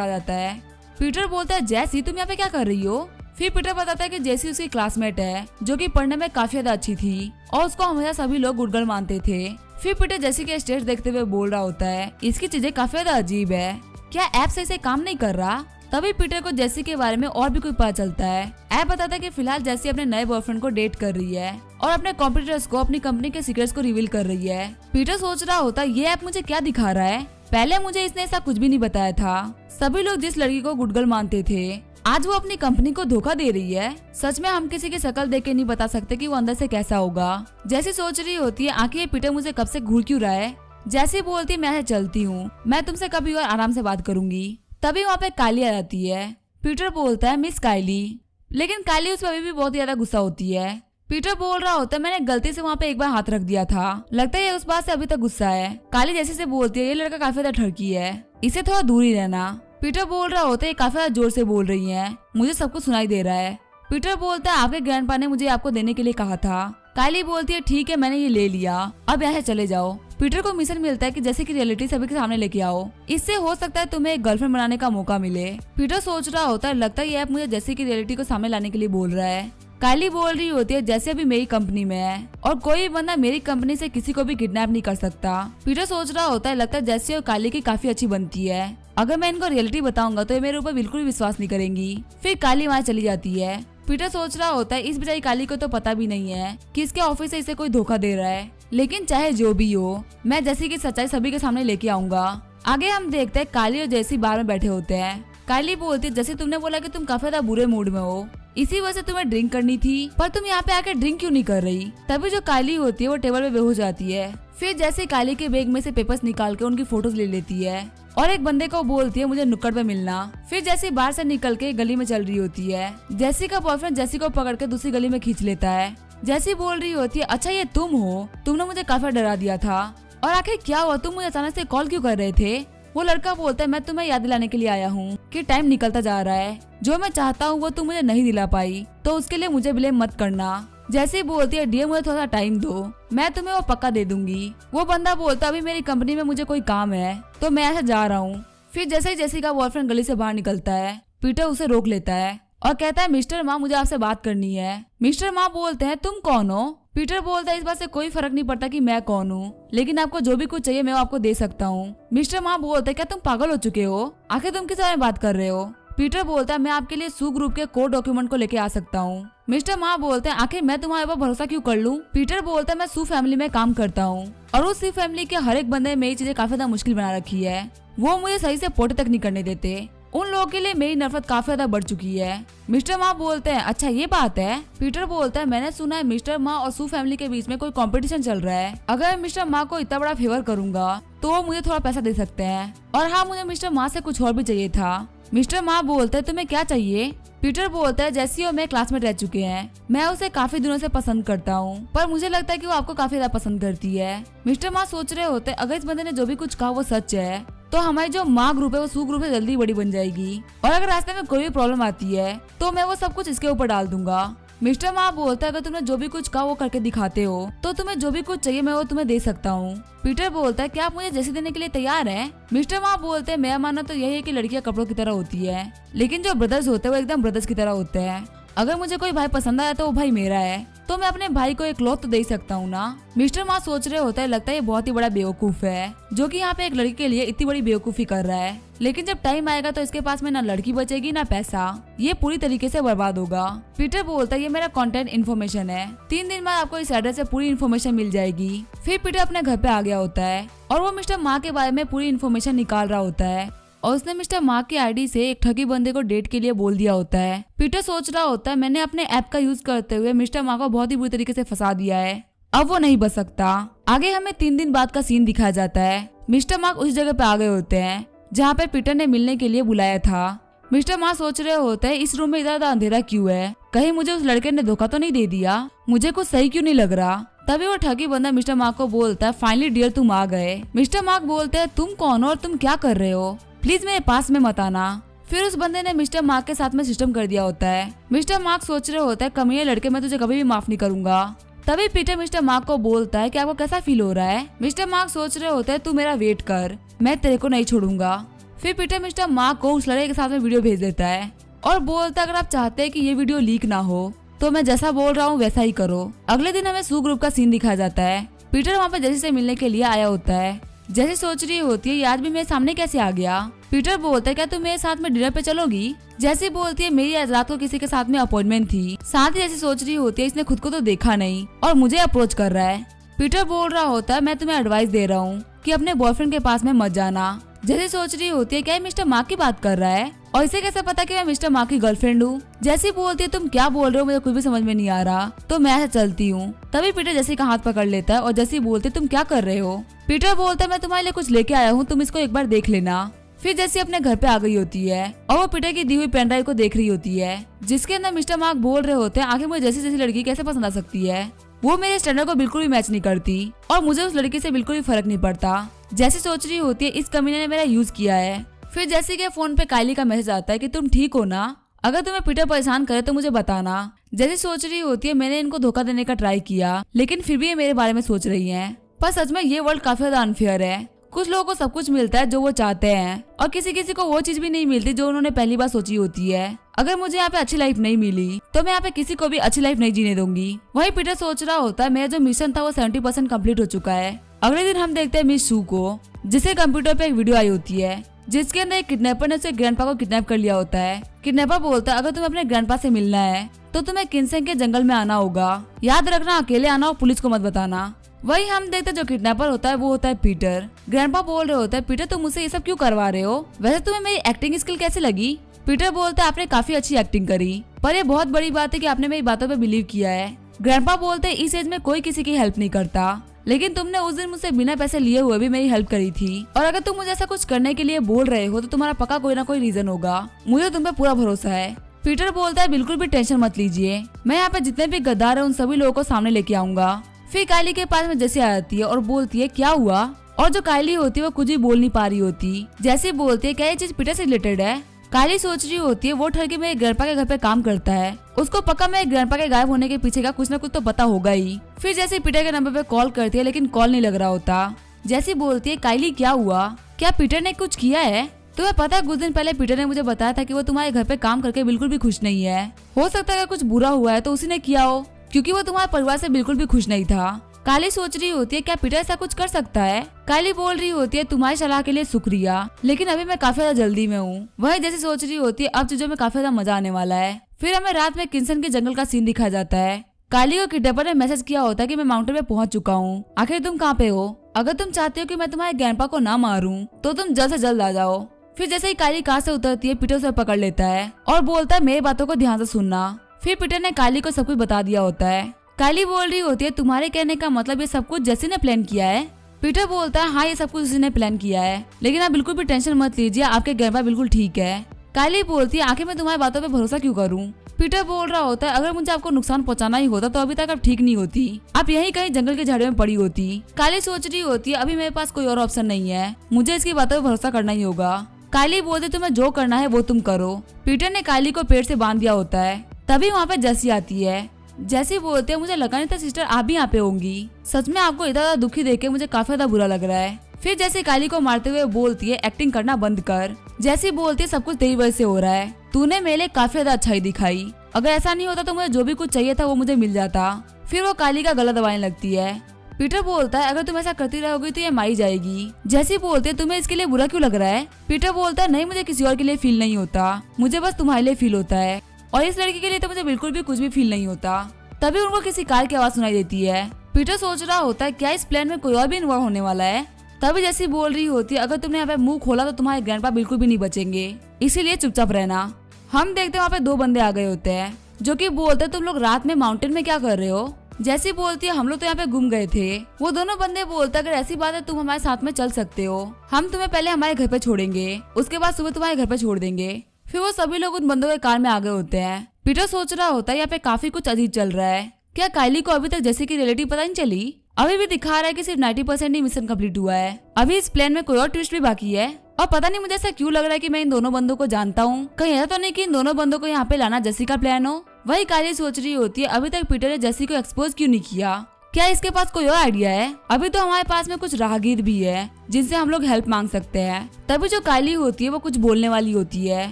जाता है। पीटर बोलता है जैसी तुम यहाँ पे क्या कर रही हो। फिर पीटर बताता है कि जैसी उसकी क्लासमेट है जो कि पढ़ने में काफी ज्यादा अच्छी थी और उसको हमेशा सभी लोग गुड गर्ल मानते थे। फिर पीटर जैसी के स्टेज देखते हुए बोल रहा होता है इसकी चीजें काफी ज्यादा अजीब है, क्या ऐप सही से काम नहीं कर रहा। तभी पीटर को जेसी के बारे में और भी कुछ पता चलता है। ऐप बताता है कि फिलहाल जेसी अपने नए बॉयफ्रेंड को डेट कर रही है और अपने कॉम्पिटिटर्स को अपनी कंपनी के सीक्रेट्स को रिवील कर रही है। पीटर सोच रहा होता है ये ऐप मुझे क्या दिखा रहा है, पहले मुझे इसने ऐसा कुछ भी नहीं बताया था। सभी लोग जिस लड़की को गुड गर्ल मानते थे आज वो अपनी कंपनी को धोखा दे रही है। सच में हम किसी की शक्ल देख के नहीं बता सकते कि वो अंदर से कैसा होगा। जैसी सोच रही होती है आखिर पीटर मुझे कब से घूर क्यों रहा है। जैसी बोलती है मैं चलती हूँ, मैं तुमसे कभी और आराम से बात करूंगी। तभी वहाँ पे काली आ जाती है। पीटर बोलता है मिस काइली, लेकिन काइली उस पर अभी भी बहुत ज्यादा गुस्सा होती है। पीटर बोल रहा होता है मैंने गलती से वहाँ पे एक बार हाथ रख दिया था, लगता है ये उस बात से अभी तक गुस्सा है। काली जैसे से बोलती है ये लड़का काफी ज्यादा ठरकी है, इसे थोड़ा दूर ही रहना। पीटर बोल रहा होता है काफी ज्यादा जोर से बोल रही है, मुझे सब कुछ सुनाई दे रहा है। पीटर बोलता है आपके ग्रैंडपा ने मुझे आपको देने के लिए कहा था। काइली बोलती है ठीक है मैंने ये ले लिया, अब यहाँ चले जाओ। पीटर को मिशन मिलता है कि जैसे कि रियलिटी सभी के सामने लेके आओ, इससे हो सकता है तुम्हें एक गर्लफ्रेंड बनाने का मौका मिले। पीटर सोच रहा होता है लगता है ये ऐप मुझे जैसे की रियलिटी को सामने लाने के लिए बोल रहा है। काइली बोल रही होती है जैसे अभी मेरी कंपनी में है और कोई बंदा मेरी कंपनी से किसी को भी किडनैप नहीं कर सकता। पीटर सोच रहा होता है लगता है जैसी और काइली की काफी अच्छी बनती है, अगर मैं इनको रियलिटी बताऊंगा तो ये मेरे ऊपर बिल्कुल भी विश्वास नहीं करेंगी। फिर काइली वहाँ चली जाती है। पीटर सोच रहा होता है इस बेचारी काइली को तो पता भी नहीं है कि इसके ऑफिस से इसे कोई धोखा दे रहा है, लेकिन चाहे जो भी हो मैं जैसी की सच्चाई सभी के सामने लेके आऊंगा। आगे हम देखते हैं काइली और जैसी बार में बैठे होते हैं। काइली बोलती है जैसे तुमने बोला कि तुम काफी ज्यादा बुरे मूड में हो, इसी वजह से तुम्हें ड्रिंक करनी थी, पर तुम यहाँ पे आकर ड्रिंक क्यों नहीं कर रही। तभी जो काइली होती है वो टेबल पे बेहोश जाती है। फिर जैसे काइली के बैग में से पेपर्स निकाल के उनकी फोटोज ले लेती है और एक बंदे को बोलती है मुझे नुक्कड़ पे मिलना। फिर जैसी बाहर से निकल के गली में चल रही होती है। जैसी का बॉयफ्रेंड जैसी को पकड़ के दूसरी गली में खींच लेता है। जैसी बोल रही होती है अच्छा ये तुम हो, तुमने मुझे काफी डरा दिया था, और आखिर क्या हुआ, तुम मुझे अचानक से कॉल क्यों कर रहे थे। वो लड़का बोलता है मैं तुम्हें याद दिलाने के लिए आया हूँ कि टाइम निकलता जा रहा है, जो मैं चाहता हूँ वो तुम मुझे नहीं दिला पाई, तो उसके लिए मुझे ब्लेम मत करना। जैसे बोलती है डियर मुझे थोड़ा टाइम दो, मैं तुम्हें वो पक्का दे दूंगी। वो बंदा बोलता अभी मेरी कंपनी में मुझे कोई काम है तो मैं ऐसे जा रहा हूँ। फिर जैसे ही जैसी का बॉयफ्रेंड गली से बाहर निकलता है पीटर उसे रोक लेता है और कहता है मिस्टर माँ मुझे आपसे बात करनी है। मिस्टर माँ बोलते हैं तुम कौन हो। पीटर बोलता है इस बात से कोई फर्क नहीं पड़ता कि मैं कौन हूँ, लेकिन आपको जो भी कुछ चाहिए मैं वो आपको दे सकता हूँ। मिस्टर माँ बोलते हैं क्या तुम पागल हो चुके हो, आखिर तुम किस बारे में बात कर रहे हो। पीटर बोलता है मैं आपके लिए सू ग्रुप के कोड डॉक्यूमेंट को लेके आ सकता हूँ। मिस्टर माँ बोलते हैं आखिर मैं तुम्हारे ऊपर भरोसा क्यों कर लूँ। पीटर बोलता है मैं सू फैमिली में काम करता हूँ और उस सी फैमिली के हर एक बंदे ने मेरी चीजें काफी ज्यादा मुश्किल बना रखी है, वो मुझे सही से पोटे तक नहीं करने देते, उन लोगों के लिए मेरी नफरत काफी ज्यादा बढ़ चुकी है। मिस्टर माँ बोलते हैं अच्छा ये बात है। पीटर बोलता है मैंने सुना है मिस्टर माँ और सू फैमिली के बीच में कोई कंपटीशन चल रहा है, अगर मैं मिस्टर माँ को इतना बड़ा फेवर करूंगा तो वो मुझे थोड़ा पैसा दे सकते हैं, और हाँ मुझे मिस्टर माँ से कुछ और भी चाहिए था। मिस्टर माँ बोलते हैं तुम्हें क्या चाहिए। पीटर बोलता है जैसी और मैं क्लासमेट रह चुके हैं, मैं उसे काफी दिनों से पसंद करता हूँ, पर मुझे लगता है कि वो आपको काफी ज्यादा पसंद करती है। मिस्टर माँ सोच रहे होते अगर इस बंदे ने जो भी कुछ कहा वो सच है तो हमारी जो माँ ग्रुप है वो सू ग्रुप से जल्दी बड़ी बन जाएगी, और अगर रास्ते में कोई भी प्रॉब्लम आती है तो मैं वो सब कुछ इसके ऊपर डाल दूंगा। मिस्टर माँ बोलता है अगर तुमने जो भी कुछ कहा वो करके दिखाते हो तो तुम्हें जो भी कुछ चाहिए मैं वो तुम्हें दे सकता हूँ। पीटर बोलता है क्या आप मुझे जैसे देने के लिए तैयार हैं। मिस्टर माँ बोलते हैं मेरा मानना तो यही है कि लड़कियां कपड़ों की तरह होती है, लेकिन जो ब्रदर्स होते हैं वो एकदम ब्रदर्स की तरह होते हैं। अगर मुझे कोई भाई पसंद आया तो वो भाई मेरा है, तो मैं अपने भाई को एक क्लॉथ तो दे सकता हूँ ना। मिस्टर माँ सोच रहे होता है लगता है ये बहुत ही बड़ा बेवकूफ है जो कि यहाँ पे एक लड़की के लिए इतनी बड़ी बेवकूफी कर रहा है, लेकिन जब टाइम आएगा तो इसके पास में ना लड़की बचेगी ना पैसा, ये पूरी तरीके से बर्बाद होगा। पीटर बोलता है ये मेरा कंटेंट इन्फॉर्मेशन है, 3 दिन बाद आपको इस एड्रेस से पूरी इन्फॉर्मेशन मिल जाएगी। फिर पीटर अपने घर पे आ गया होता है और वो मिस्टर माँ के बारे में पूरी इन्फॉर्मेशन निकाल रहा होता है, और उसने मिस्टर माँ की आईडी से एक ठगी बंदे को डेट के लिए बोल दिया होता है। पीटर सोच रहा होता है मैंने अपने ऐप का यूज करते हुए मिस्टर माँ को बहुत ही बुरी तरीके से फंसा दिया है, अब वो नहीं बच सकता। आगे हमें 3 दिन बाद का सीन दिखाया जाता है। मिस्टर मार्क उस जगह पे आ गए होते हैं जहाँ पे पीटर ने मिलने के लिए बुलाया था। मिस्टर मार्क सोच रहे होते हैं इस रूम में इतना ज्यादा अंधेरा क्यों है, कहीं मुझे उस लड़के ने धोखा तो नहीं दे दिया, मुझे कुछ सही क्यों नहीं लग रहा। तभी वो ठगी बंदा मिस्टर मार्क को बोलता है फाइनली डियर तुम आ गए। मिस्टर मार्क बोलते हैं तुम कौन हो और तुम क्या कर रहे हो, प्लीज मेरे पास में मत आना। फिर उस बंदे ने मिस्टर मार्क के साथ में सिस्टम कर दिया होता है। मिस्टर मार्क सोच रहे होता है कमीने लड़के मैं तुझे कभी भी माफ नहीं करूंगा। तभी पीटर मिस्टर मार्क को बोलता है कि आपको कैसा फील हो रहा है। मिस्टर मार्क सोच रहे होते हैं तू मेरा वेट कर, मैं तेरे को नहीं छोड़ूंगा। फिर पीटर मिस्टर मार्क को उस लड़के के साथ में वीडियो भेज देता है और बोलता है अगर आप चाहते हैं कि ये वीडियो लीक ना हो तो मैं जैसा बोल रहा हूँ वैसा ही करो। अगले दिन हमें सू ग्रुप का सीन दिखाया जाता है। पीटर वहाँ पे जैसी से मिलने के लिए आया होता है। जैसे सोच रही होती है ये आज भी मेरे सामने कैसे आ गया। पीटर बोलता है क्या तुम मेरे साथ में डिनर पे चलोगी? जैसी बोलती है मेरी आज रात को किसी के साथ में अपॉइंटमेंट थी। साथ ही जैसी सोच रही होती है इसने खुद को तो देखा नहीं और मुझे अप्रोच कर रहा है। पीटर बोल रहा होता है मैं तुम्हें एडवाइस दे रहा हूँ कि अपने बॉयफ्रेंड के पास में मत जाना। जैसे सोच रही होती है क्या ये मिस्टर मार्क की बात कर रहा है और इसे कैसे पता कि मैं मिस्टर मार्क की गर्लफ्रेंड हूँ। जैसी बोलती है तुम क्या बोल रहे हो, मुझे कुछ भी समझ में नहीं आ रहा, तो मैं ऐसे चलती हूँ। तभी पीटर जैसी का हाथ पकड़ लेता है और जैसी बोलती है तुम क्या कर रहे हो? पीटर बोलता है मैं तुम्हारे लिए कुछ लेके आया हूँ, तुम इसको एक बार देख लेना। फिर जैसी अपने घर पे आ गई होती है और वो पीटर की दी हुई पेन ड्राइव को देख रही होती है जिसके अंदर मिस्टर मार्क बोल रहे होते हैं आखिर मुझे जैसी जैसी लड़की कैसे पसंद आ सकती है, वो मेरे स्टैंडर्ड को बिल्कुल भी मैच नहीं करती और मुझे उस लड़की से बिल्कुल भी फर्क नहीं पड़ता। जैसी सोच रही होती है इस कमीने ने मेरा यूज किया है। फिर जैसी के फोन पे कायली का मैसेज आता है कि तुम ठीक हो ना, अगर तुम्हें पीटर परेशान करे तो मुझे बताना। जैसी सोच रही होती है मैंने इनको धोखा देने का ट्राई किया लेकिन फिर भी ये मेरे बारे में सोच रही हैं। पर सच में ये वर्ल्ड काफी ज्यादा अनफेयर है। कुछ लोगों को सब कुछ मिलता है जो वो चाहते हैं और किसी किसी को वो चीज भी नहीं मिलती जो उन्होंने पहली बार सोची होती है। अगर मुझे यहाँ पे अच्छी लाइफ नहीं मिली तो मैं यहाँ पे किसी को भी अच्छी लाइफ नहीं जीने दूंगी। वहीं पीटर सोच रहा होता है मेरा जो मिशन था वो 70% कम्प्लीट हो चुका है। अगले दिन हम देखते हैं मिस शू को जिसे कंप्यूटर पे एक वीडियो आई होती है जिसके अंदर एक किडनैपर ने उसके ग्रैंडपा को किडनैप कर लिया होता है। किडनैपर बोलता है अगर तुम्हें अपने ग्रैंडपा से मिलना है तो तुम्हें किन्सेंग के जंगल में आना होगा, याद रखना अकेले आना और पुलिस को मत बताना। वही हम देखते जो किडनैपर होता है वो होता है पीटर। ग्रैंडपा बोल रहे होता है पीटर तुम मुझसे ये सब क्यों करवा रहे हो, वैसे तुम्हें मेरी एक्टिंग स्किल कैसे लगी? पीटर बोलता है आपने काफी अच्छी एक्टिंग करी पर ये बहुत बड़ी बात है कि आपने मेरी बातों पे बिलीव किया है। ग्रैंडपा बोलते हैं इस एज में कोई किसी की हेल्प नहीं करता लेकिन तुमने उस दिन मुझसे बिना पैसे लिए हुए भी मेरी हेल्प करी थी और अगर तुम मुझे ऐसा कुछ करने के लिए बोल रहे हो तो तुम्हारा पक्का कोई ना कोई रीजन होगा, मुझे तुम पे पूरा भरोसा है। पीटर बोलता है बिल्कुल भी टेंशन मत लीजिए, मैं यहाँ पे जितने भी गद्दार है उन सभी लोगों को सामने लेके आऊंगा। फिर कायली के पास में जैसे आ जाती है और बोलती है क्या हुआ, और जो कायली होती है वो कुछ भी बोल नहीं पा रही होती। जैसे बोलती है क्या ये चीज पीटर से रिलेटेड है? कायली सोच रही होती है वो ठरके मेरे ग्रैंडपा के घर पे काम करता है, उसको पक्का मेरे ग्रैंडपा के गायब होने के पीछे का कुछ ना कुछ तो पता होगा ही। फिर जैसे पीटर के नंबर पे कॉल करती है लेकिन कॉल नहीं लग रहा होता। जैसी बोलती है कायली क्या हुआ, क्या पीटर ने कुछ किया है? तुम्हें पता है कुछ दिन पहले पीटर ने मुझे बताया था कि वो तुम्हारे घर पे काम करके बिल्कुल भी खुश नहीं है। हो सकता है अगर कुछ बुरा हुआ है तो उसी ने किया हो क्योंकि वो तुम्हारे परिवार से बिल्कुल भी खुश नहीं था। कायली सोच रही होती है क्या पीटर ऐसा कुछ कर सकता है? कायली बोल रही होती है तुम्हारी सलाह के लिए शुक्रिया लेकिन अभी मैं काफी ज्यादा जल्दी में हूँ। वह जैसे सोच रही होती है अब चीजों में काफी ज्यादा मजा आने वाला है। फिर हमें रात में किन्सन के जंगल का सीन दिखाया जाता है। कायली को किडनैपर ने मैसेज किया होता है कि मैं माउंटेन पे पहुंच चुका हूँ, आखिर तुम कहाँ पे हो? अगर तुम चाहते हो कि मैं तुम्हारे ग्रैंडपा को ना मारूं तो तुम जल्द से जल्द आ जाओ। फिर जैसे ही कायली कार से उतरती है पीटर उसे पकड़ लेता है और बोलता है मेरी बातों को ध्यान से सुनना। फिर पीटर ने कायली को सब कुछ बता दिया होता है। कायली बोल रही होती है तुम्हारे कहने का मतलब ये सब कुछ जैसी ने प्लान किया है? पीटर बोलता है हाँ ये सब कुछ उसी ने प्लान किया है लेकिन आप बिल्कुल भी टेंशन मत लीजिए, आपके ग्रैंडपा बिल्कुल ठीक है। कायली बोलती है आखिर मैं तुम्हारी बातों पे भरोसा क्यों करूं? पीटर बोल रहा होता है अगर मुझे आपको नुकसान पहुंचाना ही होता तो अभी तक आप ठीक नहीं होती, आप यहीं कहीं जंगल के झाड़ियों में पड़ी होती। कायली सोच रही होती है अभी मेरे पास कोई और ऑप्शन नहीं है, मुझे इसकी बातों पे भरोसा करना ही होगा। कायली बोलती तुम्हें जो करना है वो तुम करो। पीटर ने कायली को पेड़ से बांध दिया होता है। तभी वहाँ पे जैसी आती है। जैसी बोलते हैं मुझे लगा नहीं था सिस्टर आप भी यहाँ पे होंगी, सच में आपको इतना ज्यादा दुखी देख के मुझे काफी ज्यादा बुरा लग रहा है। फिर जैसे कायली को मारते हुए बोलती है एक्टिंग करना बंद कर। जैसी बोलती है सब कुछ तेरी वजह से हो रहा है, तूने मेरे लिए काफी ज्यादा अच्छाई दिखाई, अगर ऐसा नहीं होता तो मुझे जो भी कुछ चाहिए था वो मुझे मिल जाता। फिर वो कायली का गला दबाने लगती है। पीटर बोलता है अगर तुम ऐसा करती रहोगी तो ये मारी जाएगी। जैसी बोलते है तुम्हें इसके लिए बुरा क्यों लग रहा है? पीटर बोलता है नहीं मुझे किसी और के लिए फील नहीं होता, मुझे बस तुम्हारे लिए फील होता है और इस लड़की के लिए तो मुझे बिल्कुल भी कुछ भी फील नहीं होता। तभी उनको किसी कार की आवाज सुनाई देती है। पीटर सोच रहा होता है क्या इस प्लान में कोई और भी इन्वॉल्व होने वाला है? तभी जैसी बोल रही होती है अगर तुमने यहाँ पे मुंह खोला तो तुम्हारे ग्रैंडपा बिल्कुल भी नहीं बचेंगे, इसीलिए चुपचाप रहना। हम देखते हैं वहाँ पे दो बंदे आ गए होते हैं जो कि बोलते तुम लोग रात में माउंटेन में क्या कर रहे हो? जैसी बोलती है हम लोग तो यहाँ पे घूम गए थे। वो दोनों बंदे बोलते अगर ऐसी बात है तुम हमारे साथ में चल सकते हो, हम तुम्हें पहले हमारे घर पे छोड़ेंगे, उसके बाद सुबह तुम्हारे घर पे छोड़ देंगे। फिर वो सभी लोग उन बंदों के कार में आ गए होते हैं। पीटर सोच रहा होता है यहाँ पे काफी कुछ अजीब चल रहा है, क्या कायली को अभी तक जैसी की रिलेटिव पता नहीं चली? अभी भी दिखा रहा है कि सिर्फ 90% ही मिशन कंप्लीट हुआ है, अभी इस प्लान में कोई और ट्विस्ट भी बाकी है। और पता नहीं मुझे ऐसा क्यों लग रहा है कि मैं इन दोनों बंदों को जानता हूँ, कहीं ऐसा तो नहीं कि इन दोनों बंदों को यहाँ पे लाना जैसी का प्लान हो। वही कायली सोच रही होती है अभी तक पीटर ने जैसी को एक्सपोज क्यों नहीं किया, क्या इसके पास कोई और आइडिया है? अभी तो हमारे पास में कुछ राहगीर भी है जिनसे हम लोग हेल्प मांग सकते हैं। तभी जो कायली होती है वो कुछ बोलने वाली होती है।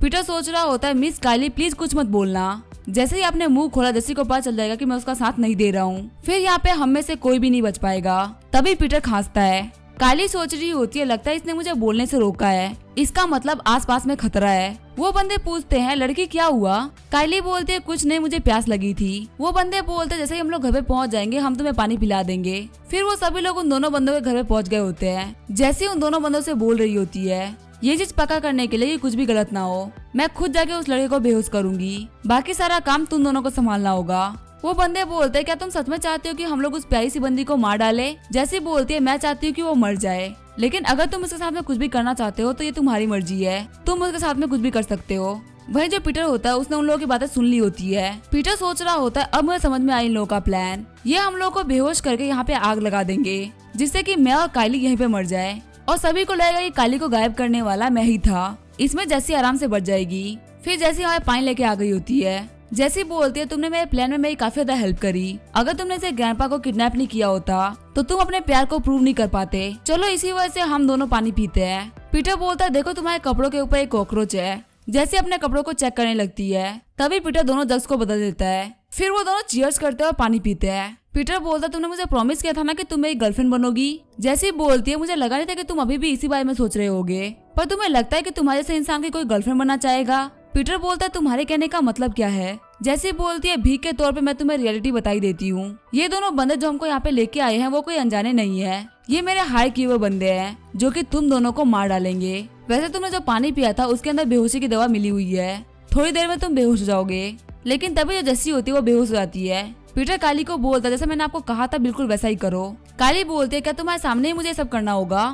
पीटर सोच रहा होता है मिस कायली प्लीज कुछ मत बोलना। जैसे ही आपने मुंह खोला जैसी को पता चल जाएगा कि मैं उसका साथ नहीं दे रहा हूँ, फिर यहाँ पे हम में से कोई भी नहीं बच पाएगा। तभी पीटर खांसता है। कायली सोच रही होती है लगता है इसने मुझे बोलने से रोका है, इसका मतलब आसपास में खतरा है। वो बंदे पूछते हैं लड़की क्या हुआ? कायली बोलती है कुछ नहीं, मुझे प्यास लगी थी। वो बंदे बोलते जैसे ही हम लोग घर पे पहुंच जाएंगे हम तुम्हें पानी पिला देंगे। फिर वो सभी लोग उन दोनों बंदों के घर पे पहुंच गए होते हैं। जैसे उन दोनों बंदों से बोल रही होती है ये चीज पक्का करने के लिए कि कुछ भी गलत ना हो, मैं खुद जाके उस लड़के को बेहोश करूंगी, बाकी सारा काम तुम दोनों को संभालना होगा। वो बंदे बोलते हैं क्या तुम सच में चाहते हो कि हम लोग उस प्यारी सी बंदी को मार डाले? जैसी बोलती है मैं चाहती हूँ कि वो मर जाए, लेकिन अगर तुम उसके साथ में कुछ भी करना चाहते हो तो ये तुम्हारी मर्जी है, तुम उसके साथ में कुछ भी कर सकते हो। वही जो पीटर होता है उसने उन लोगों की बातें सुन ली होती है। पीटर सोच रहा होता है अब मुझे समझ में आई इन लोगों का प्लान, ये हम लोग को बेहोश करके यहाँ पे आग लगा देंगे जिससे कि मैं और कायली यहीं पे मर जाए और सभी को लगेगा कि कायली को गायब करने वाला मैं ही था। इसमें जैसी आराम से बच जाएगी। फिर जैसी हमारे पानी लेके आ गई होती है। जैसी बोलती है तुमने मेरे प्लान में मेरी काफी ज्यादा हेल्प करी, अगर तुमने इसे ग्रैंडपा को किडनैप नहीं किया होता तो तुम अपने प्यार को प्रूव नहीं कर पाते। चलो इसी वजह से हम दोनों पानी पीते हैं। पीटर बोलता है देखो तुम्हारे कपड़ों के ऊपर एक कॉकरोच है। जैसे अपने कपड़ों को चेक करने लगती है तभी पीटर दोनों जग्स को बदल देता है। फिर वो दोनों चीयर्स करते हैं और पानी पीते हैं। पीटर बोलता तुमने मुझे प्रॉमिस किया था ना कि तुम मेरी गर्लफ्रेंड बनोगी। जैसी बोलती है मुझे लगा नहीं था कि तुम अभी भी इसी बारे में सोच रहे होगे, पर तुम्हें लगता है कि तुम्हारे से इंसान की कोई गर्लफ्रेंड बनना चाहेगा। पीटर बोलता है तुम्हारे कहने का मतलब क्या है? जैसी बोलती है भीख के तौर पे मैं तुम्हें रियलिटी बताई देती हूँ, ये दोनों बंदे जो हमको यहाँ पे लेके आए हैं वो कोई अनजाने नहीं है, ये मेरे हायर किए हुए बंदे हैं जो कि तुम दोनों को मार डालेंगे। वैसे तुमने जो पानी पिया था उसके अंदर बेहोशी की दवा मिली हुई है, थोड़ी देर में तुम बेहोश हो जाओगे। लेकिन तभी जो जस्सी होती है वो बेहोश हो जाती है। पीटर कायली को बोलता है जैसे मैंने आपको कहा था बिल्कुल वैसा ही करो। कायली बोलती है क्या तुम्हारे सामने ही मुझे सब करना होगा?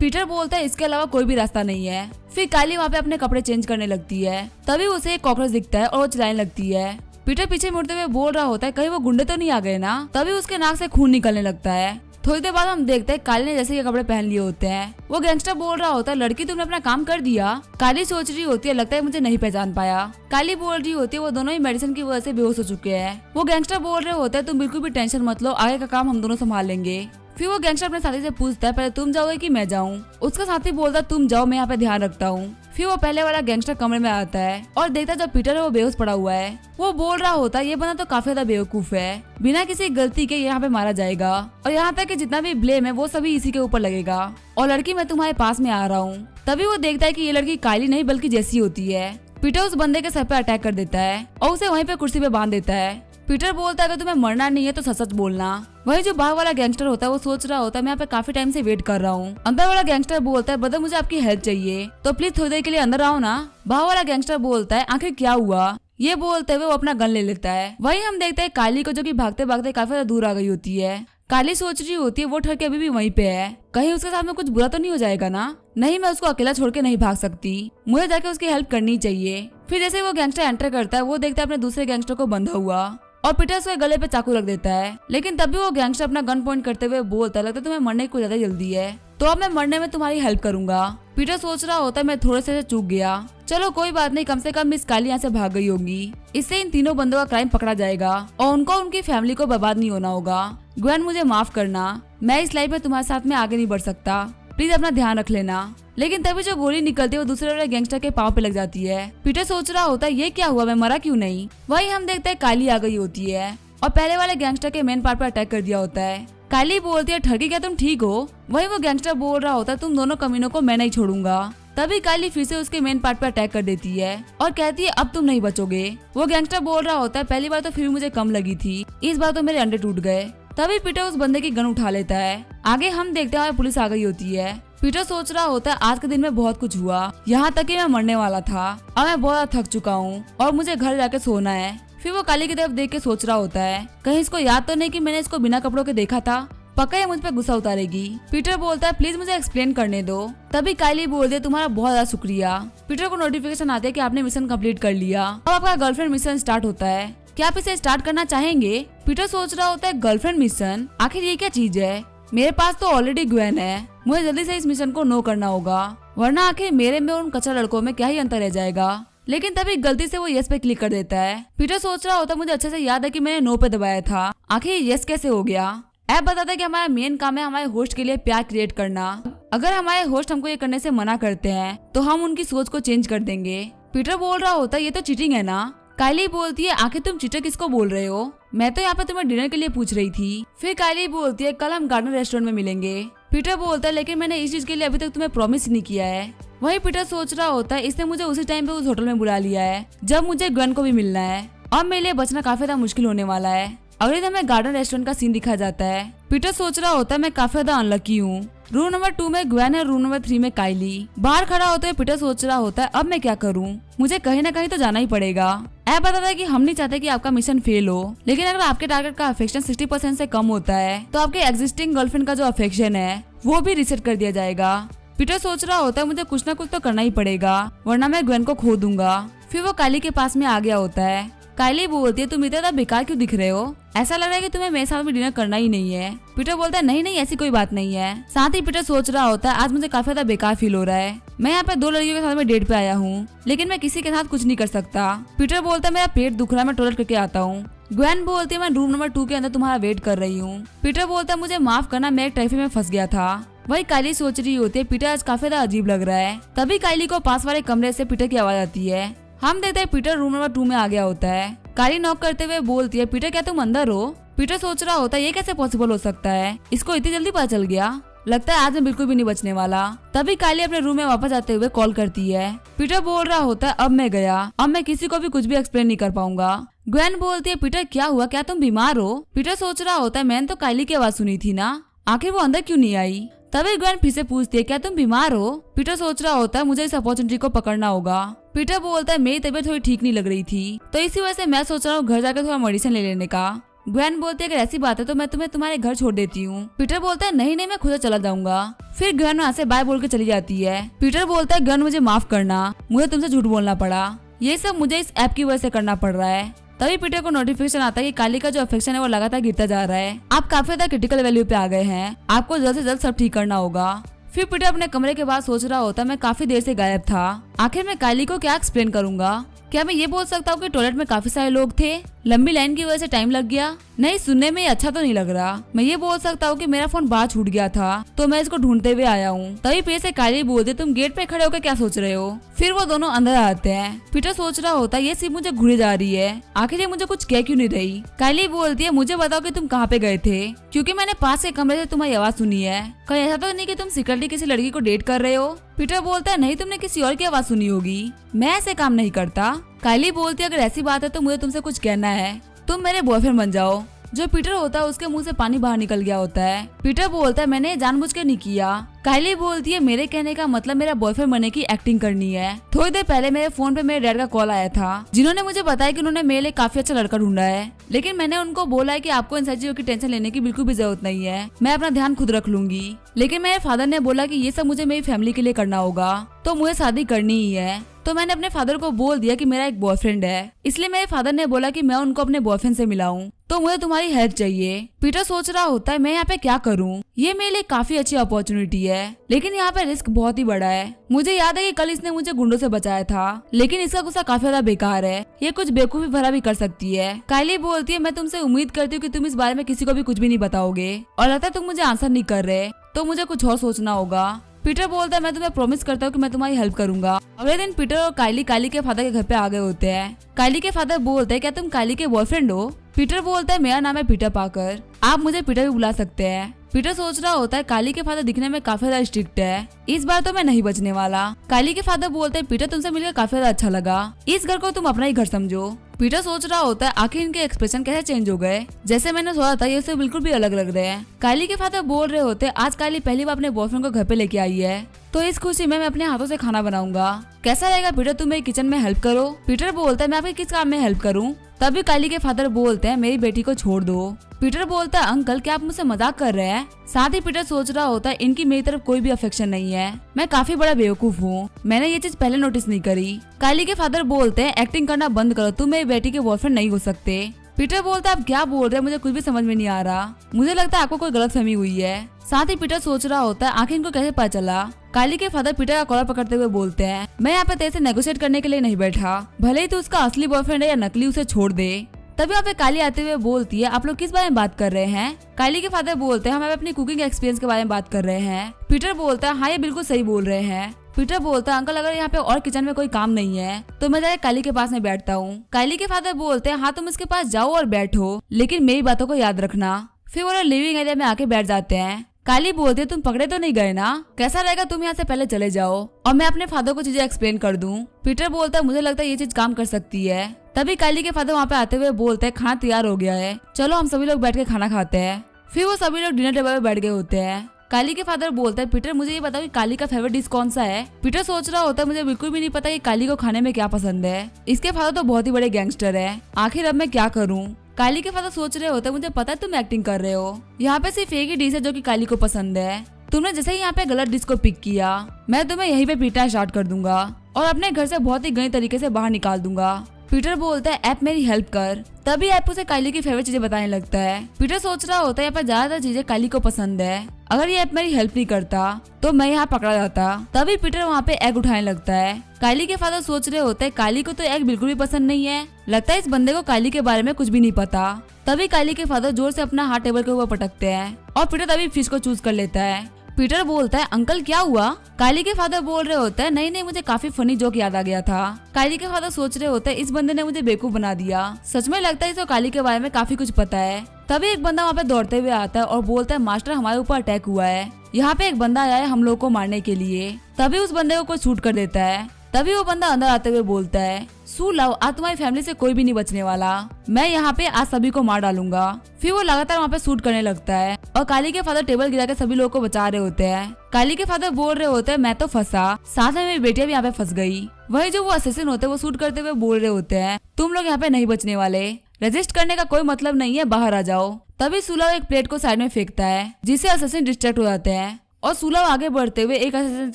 पीटर बोलता है इसके अलावा कोई भी रास्ता नहीं है। फिर कायली वहाँ पे अपने कपड़े चेंज करने लगती है, तभी उसे एक कॉकरोच दिखता है और वो चिल्लाने लगती है। पीटर पीछे मुड़ते हुए बोल रहा होता है कहीं वो गुंडे तो नहीं आ गए ना? तभी उसके नाक से खून निकलने लगता है। थोड़ी देर बाद हम देखते हैं कायली ने जैसे ये कपड़े पहन लिए होते हैं। वो गैंगस्टर बोल रहा होता है लड़की तुमने अपना काम कर दिया। कायली सोच रही होती है लगता है मुझे नहीं पहचान पाया। कायली बोल रही होती है वो दोनों ही मेडिसिन की वजह से बेहोश हो चुके हैं। वो गैंगस्टर बोल रहे होते हैं तुम बिल्कुल भी टेंशन मत लो, आगे का काम हम दोनों संभाल लेंगे। फिर वो गैंगस्टर अपने साथी से पूछता है पहले तुम जाओगे कि मैं जाऊँ? उसका साथी बोलता है तुम जाओ, मैं यहाँ पे ध्यान रखता हूँ। फिर वो पहले वाला गैंगस्टर कमरे में आता है और देखता है जब पीटर है वो बेहोश पड़ा हुआ है। वो बोल रहा होता है ये बंदा तो काफी ज्यादा बेवकूफ है, बिना किसी गलती के यहाँ पे मारा जाएगा और यहाँ तक कि जितना भी ब्लेम है वो सभी इसी के ऊपर लगेगा। और लड़की मैं तुम्हारे पास में आ रहा हूँ। तभी वो देखता है कि ये लड़की कायली नहीं बल्कि जैसी होती है। पीटर उस बंदे के सर पे अटैक कर देता है और उसे वहीं पे कुर्सी पे बांध देता है। पीटर बोलता है अगर तुम्हें मरना नहीं है तो सच सच बोलना। वही जो बाहर वाला गैंगस्टर होता है वो सोच रहा होता है मैं यहाँ पे काफी टाइम से वेट कर रहा हूँ। अंदर वाला गैंगस्टर बोलता है ब्रदर मुझे आपकी हेल्प चाहिए तो प्लीज थोड़ी देर के लिए अंदर आओ ना। बाहर वाला गैंगस्टर बोलता है आखिर क्या हुआ? ये बोलते हुए वो अपना गन ले लेता है। वही हम देखते हैं कायली को जो कि भागते भागते काफी ज्यादा दूर आ गई होती है। कायली सोच रही होती है वो ठहर के अभी भी वहीं पे है, कहीं उसके साथ में कुछ बुरा तो नहीं हो जाएगा ना? नहीं, मैं उसको अकेला छोड़ के नहीं भाग सकती, मुझे जाके उसकी हेल्प करनी चाहिए। फिर जैसे वो गैंगस्टर एंटर करता है वो देखता है अपने दूसरे गैंगस्टर को बंधा हुआ और पीटर उसके गले पे चाकू रख देता है। लेकिन तभी वो गैंगस्टर अपना गन पॉइंट करते हुए बोलता है लगता है तुम्हें मरने को ज्यादा जल्दी है तो अब मैं मरने में तुम्हारी हेल्प करूंगा। पीटर सोच रहा होता है मैं थोड़े से चूक गया, चलो कोई बात नहीं, कम से कम मिस कायली यहाँ से भाग गई होगी, इससे इन तीनों बंदों का क्राइम पकड़ा जाएगा और उनको उनकी फैमिली को बर्बाद नहीं होना होगा। ग्वेन मुझे माफ करना, मैं इस लाइफ में तुम्हारे साथ में आगे नहीं बढ़ सकता, प्लीज अपना ध्यान रख लेना। लेकिन तभी जो गोली निकलती है वो दूसरे वाले गैंगस्टर के पाँव पे लग जाती है। पीटर सोच रहा होता है ये क्या हुआ, मैं मरा क्यों नहीं? वही हम देखते हैं कायली आ गई होती है और पहले वाले गैंगस्टर के मेन पार्ट पर अटैक कर दिया होता है। कायली बोलती है ठगी क्या तुम ठीक हो? वही वो गैंगस्टर बोल रहा होता है तुम दोनों कमीनों को मैं नहीं छोड़ूंगा। तभी कायली फिर से उसके मेन पार्ट पर अटैक कर देती है और कहती है अब तुम नहीं बचोगे। वो गैंगस्टर बोल रहा होता है पहली बार तो फिर मुझे कम लगी थी, इस बार तो मेरे अंडे टूट गए। तभी पीटर उस बंदे की गन उठा लेता है। आगे हम देखते हैं पुलिस आ गई होती है। पीटर सोच रहा होता है आज के दिन में बहुत कुछ हुआ, यहाँ तक कि मैं मरने वाला था और मैं बहुत थक चुका हूँ और मुझे घर जाके सोना है। फिर वो काली की तरफ देख के सोच रहा होता है कहीं इसको याद तो नहीं कि मैंने इसको बिना कपड़ों के देखा था, पक्का ये मुझ पे गुस्सा उतारेगी। पीटर बोलता है प्लीज मुझे एक्सप्लेन करने दो। तभी कायली बोलती है तुम्हारा बहुत ज्यादा शुक्रिया। पीटर को नोटिफिकेशन आती है कि आपने मिशन कंप्लीट कर लिया। अब आपका गर्लफ्रेंड मिशन स्टार्ट होता है, क्या आप इसे स्टार्ट करना चाहेंगे? पीटर सोच रहा होता है गर्लफ्रेंड मिशन, आखिर ये क्या चीज है? मेरे पास तो ऑलरेडी ग्वेन है, मुझे जल्दी से इस मिशन को नो करना होगा, वरना आखिर मेरे में उन कच्चा लड़कों में क्या ही अंतर रह जाएगा। लेकिन तभी गलती से वो यस पे क्लिक कर देता है। पीटर सोच रहा होता मुझे अच्छे से याद है कि मैंने नो पे दबाया था, आखिर यस कैसे हो गया? ऐप बताता है कि हमारा मेन काम है हमारे होस्ट के लिए प्यार क्रिएट करना। अगर हमारे होस्ट हमको ये करने से मना करते हैं तो हम उनकी सोच को चेंज कर देंगे। पीटर बोल रहा होता है ये तो चीटिंग है ना? कायली बोलती है आखिर तुम चीटर किसको बोल रहे हो? मैं तो यहाँ पे तुम्हें डिनर के लिए पूछ रही थी। फिर कायली बोलती है कल हम गार्डन रेस्टोरेंट में मिलेंगे। पीटर बोलता है लेकिन मैंने इस चीज के लिए अभी तक तुम्हें प्रॉमिस नहीं किया है। वही पीटर सोच रहा होता है इसने मुझे उसी टाइम पे उस होटल में बुला लिया है जब मुझे ग्वेन को भी मिलना है और मेरे लिए बचना काफी ज्यादा मुश्किल होने वाला है। अगले दिन हमें गार्डन रेस्टोरेंट का सीन दिखाया जाता है। पीटर सोच रहा होता है मैं काफी ज्यादा अनलकी हूँ। रूम नंबर 2 में ग्वेन है, रूम नंबर 3 में काइली। बाहर खड़ा होते हुए पीटर सोच रहा होता है अब मैं क्या करूँ, मुझे कहीं ना कहीं तो जाना ही पड़ेगा। ऐप बताता है कि हम नहीं चाहते कि आपका मिशन फेल हो, लेकिन अगर आपके टारगेट का अफेक्शन 60% से कम होता है तो आपके एग्जिस्टिंग गर्लफ्रेंड का जो अफेक्शन है वो भी रिसेट कर दिया जाएगा। पीटर सोच रहा होता है मुझे कुछ ना कुछ तो करना ही पड़ेगा वरना मैं ग्वेन को खो दूंगा। फिर वो काइली के पास में आ गया होता है। काइली बोलती है तुम इतना बेकार क्यों दिख रहे हो, ऐसा लग रहा है कि तुम्हें मेरे साथ भी डिनर करना ही नहीं है। पीटर बोलता है नहीं नहीं ऐसी कोई बात नहीं है। साथ ही पीटर सोच रहा होता है आज मुझे काफी ज्यादा बेकार फील हो रहा है। मैं यहाँ पे 2 लड़कियों के साथ में डेट पे आया हूँ लेकिन मैं किसी के साथ कुछ नहीं कर सकता। पीटर बोलता है मेरा पेट दुख रहा है, मैं टॉयलेट करके आता हूँ। ग्वेन बोलती है मैं रूम नंबर 2 के अंदर तुम्हारा वेट कर रही हूँ। पीटर बोलता है मुझे माफ करना, मैं एक ट्रैफिक में फंस गया था। वही काइली सोच रही होती है पीटर आज काफी ज्यादा अजीब लग रहा है। तभी काइली को पास वाले कमरे से पीटर की आवाज आती है। हम देखते हैं पीटर रूम नंबर 2 में आ गया होता है। काइली नॉक करते हुए बोलती है पीटर क्या तुम अंदर हो। पीटर सोच रहा होता है ये कैसे पॉसिबल हो सकता है, इसको इतनी जल्दी पता चल गया, लगता है आज मैं बिल्कुल भी नहीं बचने वाला। तभी काइली अपने रूम में वापस आते हुए कॉल करती है। पीटर बोल रहा होता है अब मैं गया, अब मैं किसी को भी कुछ भी एक्सप्लेन नहीं कर पाऊंगा। ग्वेन बोलती है पीटर क्या हुआ, क्या तुम बीमार हो। पीटर सोच रहा होता है मैंने तो काइली की आवाज सुनी थी ना, आखिर वो अंदर क्यों नहीं आई। तभी ग्वेन फिर से पूछती है क्या तुम बीमार हो। पीटर सोच रहा होता है मुझे इस अपॉर्चुनिटी को पकड़ना होगा। पीटर बोलता है मेरी तबीयत थोड़ी ठीक नहीं लग रही थी तो इसी वजह से मैं सोच रहा हूँ घर जाकर थोड़ा मेडिसिन ले लेने का। ग्वेन बोलती है अगर ऐसी बात है तो मैं तुम्हें तुम्हारे घर छोड़ देती हूँ। पीटर बोलता है नहीं नहीं मैं खुद चला जाऊंगा। फिर ग्वेन वहाँ से बाय बोल के चली जाती है। पीटर बोलता है ग्वेन मुझे माफ करना, मुझे तुमसे झूठ बोलना पड़ा, ये सब मुझे इस ऐप की वजह से करना पड़ रहा है। तभी पीटर को नोटिफिकेशन आता है कि काइली का जो अफेक्शन है वो लगातार गिरता जा रहा है, आप काफी ज्यादा क्रिटिकल वैल्यू पे आ गए हैं, आपको जल्द से जल्द सब ठीक करना होगा। फिर पीटर अपने कमरे के बाद सोच रहा होता मैं काफी देर से गायब था, आखिर मैं काइली को क्या एक्सप्लेन करूंगा। क्या मैं ये बोल सकता हूँ कि टॉयलेट में काफी सारे लोग थे, लंबी लाइन की वजह से टाइम लग गया। नहीं, सुनने में अच्छा तो नहीं लग रहा। मैं ये बोल सकता हूँ कि मेरा फोन बाहर छूट गया था तो मैं इसको ढूंढते हुए आया हूँ। तभी फिर से काइली बोलती तुम गेट पे खड़े होकर क्या सोच रहे हो। फिर वो दोनों अंदर आते हैं। पीटर सोच रहा होता ये सिर्फ मुझे घूरे जा रही है, आखिर ये मुझे कुछ कह क्यों नहीं रही। काइली बोलती है मुझे बताओ कि तुम कहाँ पे गए थे, क्योंकि मैंने पास के कमरे से तुम्हारी आवाज सुनी है। कहीं ऐसा तो नहीं कि तुम सीक्रेटली किसी लड़की को डेट कर रहे हो। पीटर बोलता है नहीं, तुमने किसी और की आवाज सुनी होगी, मैं ऐसे काम नहीं करता। काइली बोलती है अगर ऐसी बात है तो मुझे तुमसे कुछ कहना है, तुम मेरे बॉयफ्रेंड बन जाओ। जो पीटर होता है उसके मुंह से पानी बाहर निकल गया होता है। पीटर बोलता है मैंने जानबूझ के नहीं किया। काइली बोलती है मेरे कहने का मतलब मेरा बॉयफ्रेंड बनने की एक्टिंग करनी है। थोड़ी देर पहले मेरे फोन पे मेरे डैड का कॉल आया था, जिन्होंने मुझे बताया कि उन्होंने मेरे लिए काफी अच्छा लड़का ढूंढा है, लेकिन मैंने उनको बोला है कि आपको इन सारी चीजों की टेंशन लेने की बिल्कुल भी जरूरत नहीं है, मैं अपना ध्यान खुद रख लूंगी। लेकिन मेरे फादर ने बोला कि ये सब मुझे मेरी फैमिली के लिए करना होगा, तो मुझे शादी करनी ही है। तो मैंने अपने फादर को बोल दिया कि मेरा एक बॉयफ्रेंड है, इसलिए मेरे फादर ने बोला कि मैं उनको अपने बॉयफ्रेंड से मिलाऊं, तो मुझे तुम्हारी हेल्प चाहिए। पीटर सोच रहा होता है मैं यहाँ पे क्या करूँ, ये मेरे लिए काफी अच्छी अपॉर्चुनिटी है, लेकिन यहाँ पे रिस्क बहुत ही बड़ा है। मुझे याद है कि कल इसने मुझे गुंडों से बचाया था, लेकिन इसका गुस्सा काफी ज्यादा बेकार है, ये कुछ बेवकूफी भरा भी कर सकती है। काइली बोलती है मैं तुमसे उम्मीद करती हूँ कि तुम इस बारे में किसी को भी कुछ भी नहीं बताओगे, और लगता है तुम मुझे आंसर नहीं कर रहे, तो मुझे कुछ और सोचना होगा। पीटर बोलता है मैं तुम्हें प्रॉमिस करता हूँ कि मैं तुम्हारी हेल्प करूंगा। अगले दिन पीटर और काइली के फादर के घर पे आ गए होते हैं। काइली के फादर बोलते हैं क्या तुम काइली के बॉयफ्रेंड हो। पीटर बोलता है मेरा नाम है पीटर पाकर, आप मुझे पीटर भी बुला सकते हैं। पीटर सोच रहा होता है काइली के फादर दिखने में काफी ज्यादा स्ट्रिक्ट है, इस बार तो मैं नहीं बचने वाला। काइली के फादर बोलते हैं पीटर तुमसे मिलकर काफी ज्यादा अच्छा लगा, इस घर को तुम अपना ही घर समझो। पीटर सोच रहा होता है आखिर इनके एक्सप्रेशन कैसे चेंज हो गए, जैसे मैंने सोचा था ये उससे बिल्कुल भी अलग लग रहे हैं। काइली के फादर बोल रहे होते आज काइली पहली बार अपने बॉयफ्रेंड को घर पे लेके आई है, तो इस खुशी में मैं अपने हाथों से खाना बनाऊंगा, कैसा रहेगा पीटर, तुम मेरी किचन में हेल्प करो। पीटर बोलता है मैं आपके किस काम में हेल्प करूं। तभी काइली के फादर बोलते हैं मेरी बेटी को छोड़ दो। पीटर बोलता है अंकल क्या आप मुझसे मजाक कर रहे हैं। साथ ही पीटर सोच रहा होता है इनकी मेरी तरफ कोई भी अफेक्शन नहीं है, मैं काफी बड़ा बेवकूफ हूँ, मैंने ये चीज पहले नोटिस नहीं करी। काइली के फादर बोलते हैं एक्टिंग करना बंद करो, तुम मेरी बेटी के बॉयफ्रेंड नहीं हो सकते। पीटर बोलता है आप क्या बोल रहे हैं, मुझे कुछ भी समझ में नहीं आ रहा, मुझे लगता है आपको कोई गलतफहमी हुई है। साथ ही पीटर सोच रहा होता है आखिर इनको कैसे पता चला। काइली के फादर पीटर का कॉलर पकड़ते हुए बोलते हैं मैं यहाँ पे तेरे से नेगोशिएट करने के लिए नहीं बैठा, भले ही तू उसका असली बॉयफ्रेंड है या नकली, उसे छोड़ दे। तभी यहाँ पे काइली आते हुए बोलती है आप लोग किस बारे में बात कर रहे हैं। काइली के फादर बोलते हैं हम अपनी कुकिंग एक्सपीरियंस के बारे में बात कर रहे हैं। पीटर बोलता है हाँ ये बिल्कुल सही बोल रहे हैं। पीटर बोलता है अंकल अगर यहाँ पे और किचन में कोई काम नहीं है तो मैं जाके काइली के पास में बैठता हूँ। काइली के फादर बोलते हैं हाँ तुम इसके पास जाओ और बैठो, लेकिन मेरी बातों को याद रखना। फिर वो लिविंग एरिया में आके बैठ जाते हैं। काली बोलती है तुम पकड़े तो नहीं गए ना, कैसा रहेगा तुम यहाँ से पहले चले जाओ और मैं अपने फादर को चीजें एक्सप्लेन कर दूं। पीटर बोलता है मुझे लगता है ये चीज काम कर सकती है। तभी काली के फादर वहाँ पे आते हुए बोलते हैं खाना तैयार हो गया है, चलो हम सभी लोग बैठ के खाना खाते हैं। फिर वो सभी लोग डिनर टेबल पे बैठ गए होते हैं। काली के फादर बोलता है पीटर मुझे ये बताओ कि काली का फेवरेट डिश कौन सा है। पीटर सोच रहा होता है मुझे बिल्कुल भी नहीं पता कि काली को खाने में क्या पसंद है। इसके फादर तो बहुत ही बड़े गैंगस्टर है, आखिर अब मैं क्या करूँ। काली के फादर सोच रहे होते मुझे पता है तुम एक्टिंग कर रहे हो, यहाँ पे सिर्फ एक ही डिश है जो कि काली को पसंद है। तुमने जैसे ही यहाँ पे गलत डिश को पिक किया मैं तुम्हें यहीं पे पीटना स्टार्ट कर दूंगा और अपने घर से बहुत ही गंदे तरीके से बाहर निकाल दूंगा। पीटर बोलता है ऐप मेरी हेल्प कर। तभी ऐप उसे काली की फेवरेट चीजें बताने लगता है। पीटर सोच रहा होता है यहाँ पर ज्यादातर चीजें काली को पसंद है, अगर ये ऐप मेरी हेल्प नहीं करता तो मैं यहाँ पकड़ा जाता। तभी पीटर वहाँ पे एग उठाने लगता है। काली के फादर सोच रहे होते हैं काली को तो एग बिल्कुल भी पसंद नहीं है, लगता है इस बंदे को काली के बारे में कुछ भी नहीं पता। तभी काली के फादर जोर से अपना हाथ टेबल के ऊपर पटकते हैं और पीटर तभी फिश को चूज कर लेता है। पीटर बोलता है अंकल क्या हुआ। काली के फादर बोल रहे होते हैं नहीं मुझे काफी फनी जोक याद आ गया था। काली के फादर सोच रहे होते हैं इस बंदे ने मुझे बेवकूफ बना दिया, सच में लगता है इसको काली के बारे में काफी कुछ पता है। तभी एक बंदा वहाँ पे दौड़ते हुए आता है और बोलता है मास्टर हमारे ऊपर अटैक हुआ है, यहाँ पे एक बंदा आया है हम लोग को मारने के लिए। तभी उस बंदे को कोई शूट कर देता है। तभी वो बंदा अंदर आते हुए बोलता है सू लव आज तुम्हारी फैमिली से कोई भी नहीं बचने वाला, मैं यहाँ पे आज सभी को मार डालूंगा। फिर वो लगातार वहाँ पे शूट करने लगता है और काली के फादर टेबल गिरा के सभी लोगों को बचा रहे होते हैं। काली के फादर बोल रहे होते हैं मैं तो फंसा, साथ में मेरी बेटिया भी यहाँ पे फंस गई। वही जो वो असिस्टेंट होते हैं वो शूट करते हुए बोल रहे होते हैं तुम लोग यहाँ पे नहीं बचने वाले, रजिस्ट करने का कोई मतलब नहीं है, बाहर आ जाओ। तभी सुलभ एक प्लेट को साइड में फेंकता है जिससे असिस्टेंट डिस्ट्रैक्ट हो जाते हैं और सुलभ आगे बढ़ते हुए एक असिस्टेंट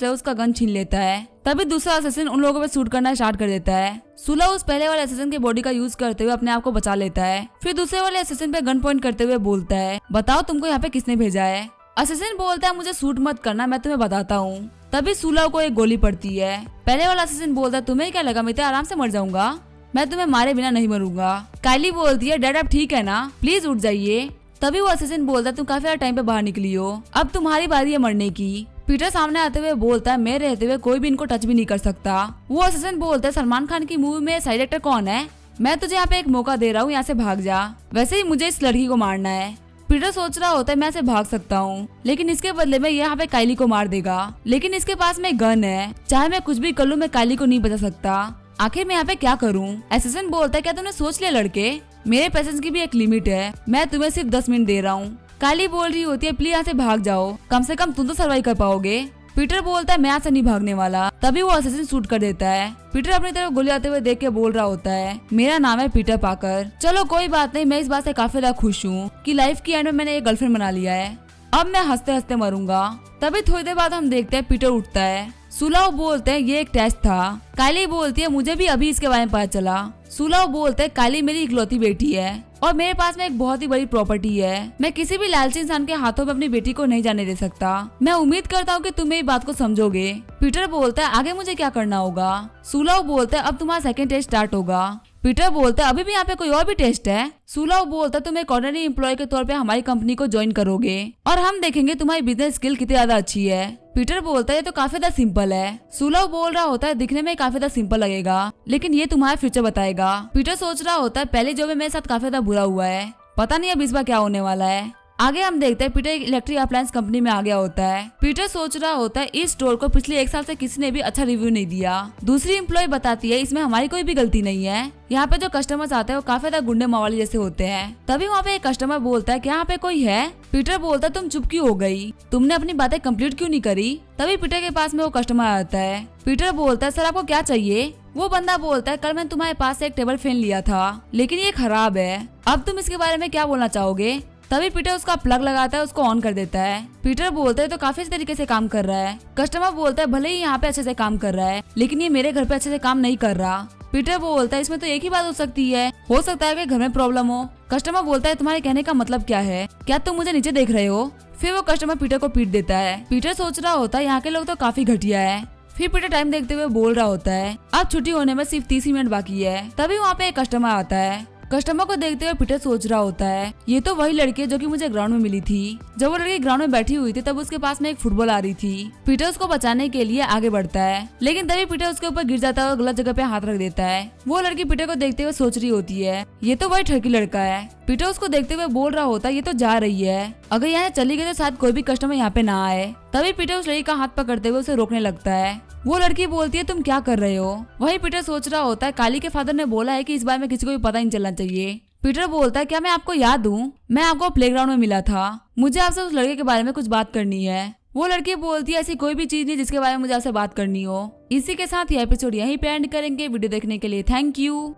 से उसका गन छीन लेता है। तभी दूसरा असिस्टेंट उन लोगों पे शूट करना स्टार्ट कर देता है। सुलभ उस पहले वाले असिस्टेंट के बॉडी का यूज करते हुए अपने आप को बचा लेता है। फिर दूसरे वाले असिस्टेंट पे गन पॉइंट करते हुए बोलता है बताओ तुमको यहाँ पे किसने भेजा है। असिस्टेंट बोलता है मुझे शूट मत करना, मैं तुम्हें बताता हूँ। तभी सुलभ को एक गोली पड़ती है। पहले वाला असिस्टेंट बोलता है तुम्हें क्या लगा मैं तो आराम से मर जाऊंगा, मैं तुम्हें मारे बिना नहीं मरूंगा। काली बोलती है डैड अब ठीक है ना, प्लीज उठ जाइए। तभी वो असिस्टेंट बोलता है तुम काफी ज्यादा टाइम पे बाहर निकली हो, अब तुम्हारी बारी है मरने की। पीटर सामने आते हुए बोलता है मेरे रहते हुए कोई भी इनको टच भी नहीं कर सकता। वो असिस्टेंट बोलता है सलमान खान की मूवी में साइड एक्टर कौन है, मैं तुझे यहाँ पे एक मौका दे रहा हूँ, यहाँ से भाग जा, वैसे ही मुझे इस लड़की को मारना है। पीटर सोच रहा होता है मैं ऐसे भाग सकता हूँ लेकिन इसके बदले में यहाँ पे काली को मार देगा, लेकिन इसके पास में गन है, चाहे मैं कुछ भी कर लूँ मैं काली को नहीं बचा सकता, आखिर मैं यहाँ पे क्या करूँ। असिस्टेंट बोलता है क्या तुमने सोच लिया लड़के, मेरे पैसेंस की भी एक लिमिट है, मैं तुम्हें सिर्फ 10 मिनट दे रहा हूँ। काली बोल रही होती है प्लीज यहाँ से भाग जाओ, कम से कम तुम तो सर्वाइव कर पाओगे। पीटर बोलता है मैं यहाँ से नहीं भागने वाला। तभी वो असिस्टेंट शूट कर देता है। पीटर अपनी तरफ गोली आते हुए देख के बोल रहा होता है मेरा नाम है पीटर पाकर, चलो कोई बात नहीं, मैं इस बात से काफी ज्यादा खुश हूँ कि लाइफ की एंड में मैंने एक गर्लफ्रेंड बना लिया है, अब मैं हंसते हंसते मरूंगा। तभी थोड़ी देर बाद हम देखते हैं पीटर उठता है। सुलभ बोलते हैं ये एक टेस्ट था। काली बोलती है मुझे भी अभी इसके बारे में पता चला। सुलभ बोलते हैं काली मेरी इकलौती बेटी है और मेरे पास में एक बहुत ही बड़ी प्रॉपर्टी है, मैं किसी भी लालची इंसान के हाथों में अपनी बेटी को नहीं जाने दे सकता, मैं उम्मीद करता हूँ कि तुम मेरी बात को समझोगे। पीटर बोलता है आगे मुझे क्या करना होगा। सुलभ बोलता है अब तुम्हारा सेकंड टेस्ट स्टार्ट होगा। पीटर बोलता है अभी भी यहाँ पे कोई और भी टेस्ट है। सुलभ बोलता है तुम एक ऑर्डिनरी एम्प्लॉय के तौर पे हमारी कंपनी को ज्वाइन करोगे और हम देखेंगे तुम्हारी बिजनेस स्किल कितनी ज्यादा अच्छी है। पीटर बोलता है ये तो काफी ज्यादा सिंपल है। सुलभ बोल रहा होता है दिखने में काफी ज्यादा सिंपल लगेगा लेकिन ये तुम्हारा फ्यूचर बताएगा। पीटर सोच रहा होता है पहले जो भी मेरे साथ काफी ज्यादा बुरा हुआ है, पता नहीं अब इस बार क्या होने वाला है। आगे हम देखते हैं पीटर एक इलेक्ट्रिक अप्लायंस कंपनी में आ गया होता है। पीटर सोच रहा होता है इस स्टोर को पिछले 1 साल से किसी ने भी अच्छा रिव्यू नहीं दिया। दूसरी एम्प्लॉय बताती है इसमें हमारी कोई भी गलती नहीं है, यहाँ पे जो कस्टमर्स आते हैं वो काफी ज्यादा गुंडे मवाली जैसे होते हैं। तभी वहाँ पे एक कस्टमर बोलता है क्या यहाँ पे कोई है। पीटर बोलता है तुम चुप क्यों हो गई, तुमने अपनी बातें कंप्लीट क्यों नहीं करी। तभी पीटर के पास में वो कस्टमर आता है। पीटर बोलता है सर आपको क्या चाहिए। वो बंदा बोलता है कल मैंने तुम्हारे पास से एक टेबल फैन लिया था लेकिन ये खराब है, अब तुम इसके बारे में क्या बोलना चाहोगे। तभी पीटर उसका प्लग लगाता है, उसको ऑन कर देता है। पीटर बोलता है तो काफी अच्छे तरीके से काम कर रहा है। कस्टमर बोलता है भले ही यहाँ पे अच्छे से काम कर रहा है लेकिन ये मेरे घर पे अच्छे से काम नहीं कर रहा। पीटर बोलता है इसमें तो एक ही बात हो सकती है, हो सकता है कि घर में प्रॉब्लम हो। कस्टमर बोलता है तुम्हारे कहने का मतलब क्या है, क्या तुम मुझे नीचे देख रहे हो। फिर वो कस्टमर पीटर को पीट देता है। पीटर सोच रहा होता है यहाँ के लोग तो काफी घटिया है। फिर पीटर टाइम देखते हुए बोल रहा होता है अब छुट्टी होने में सिर्फ 30 मिनट बाकी है। तभी वहाँ पे एक कस्टमर आता है। कस्टमर को देखते हुए पीटर सोच रहा होता है ये तो वही लड़की है जो कि मुझे ग्राउंड में मिली थी। जब वो लड़की ग्राउंड में बैठी हुई थी तब उसके पास में एक फुटबॉल आ रही थी। पीटर उसको बचाने के लिए आगे बढ़ता है, लेकिन तभी पीटर उसके ऊपर गिर जाता है और गलत जगह पे हाथ रख देता है। वो लड़की पीटर को देखते हुए सोच रही होती है ये तो वही ठरकी लड़का है। पीटर उसको देखते हुए बोल रहा होता है ये तो जा रही है, अगर यहाँ चली गई तो शायद कोई भी कस्टमर यहाँ पे ना आए। तभी पीटर उस लड़की का हाथ पकड़ते हुए उसे रोकने लगता है। वो लड़की बोलती है तुम क्या कर रहे हो। वही पीटर सोच रहा होता है काली के फादर ने बोला है कि इस बारे में किसी को भी पता नहीं चलना चाहिए। पीटर बोलता है क्या मैं आपको याद हूँ, मैं आपको प्लेग्राउंड में मिला था, मुझे आपसे उस लड़के के बारे में कुछ बात करनी है। वो लड़की बोलती है ऐसी कोई भी चीज नहीं जिसके बारे में मुझे आपसे बात करनी हो। इसी के साथ ये एपिसोड यहीं पे एंड करेंगे। वीडियो देखने के लिए थैंक यू।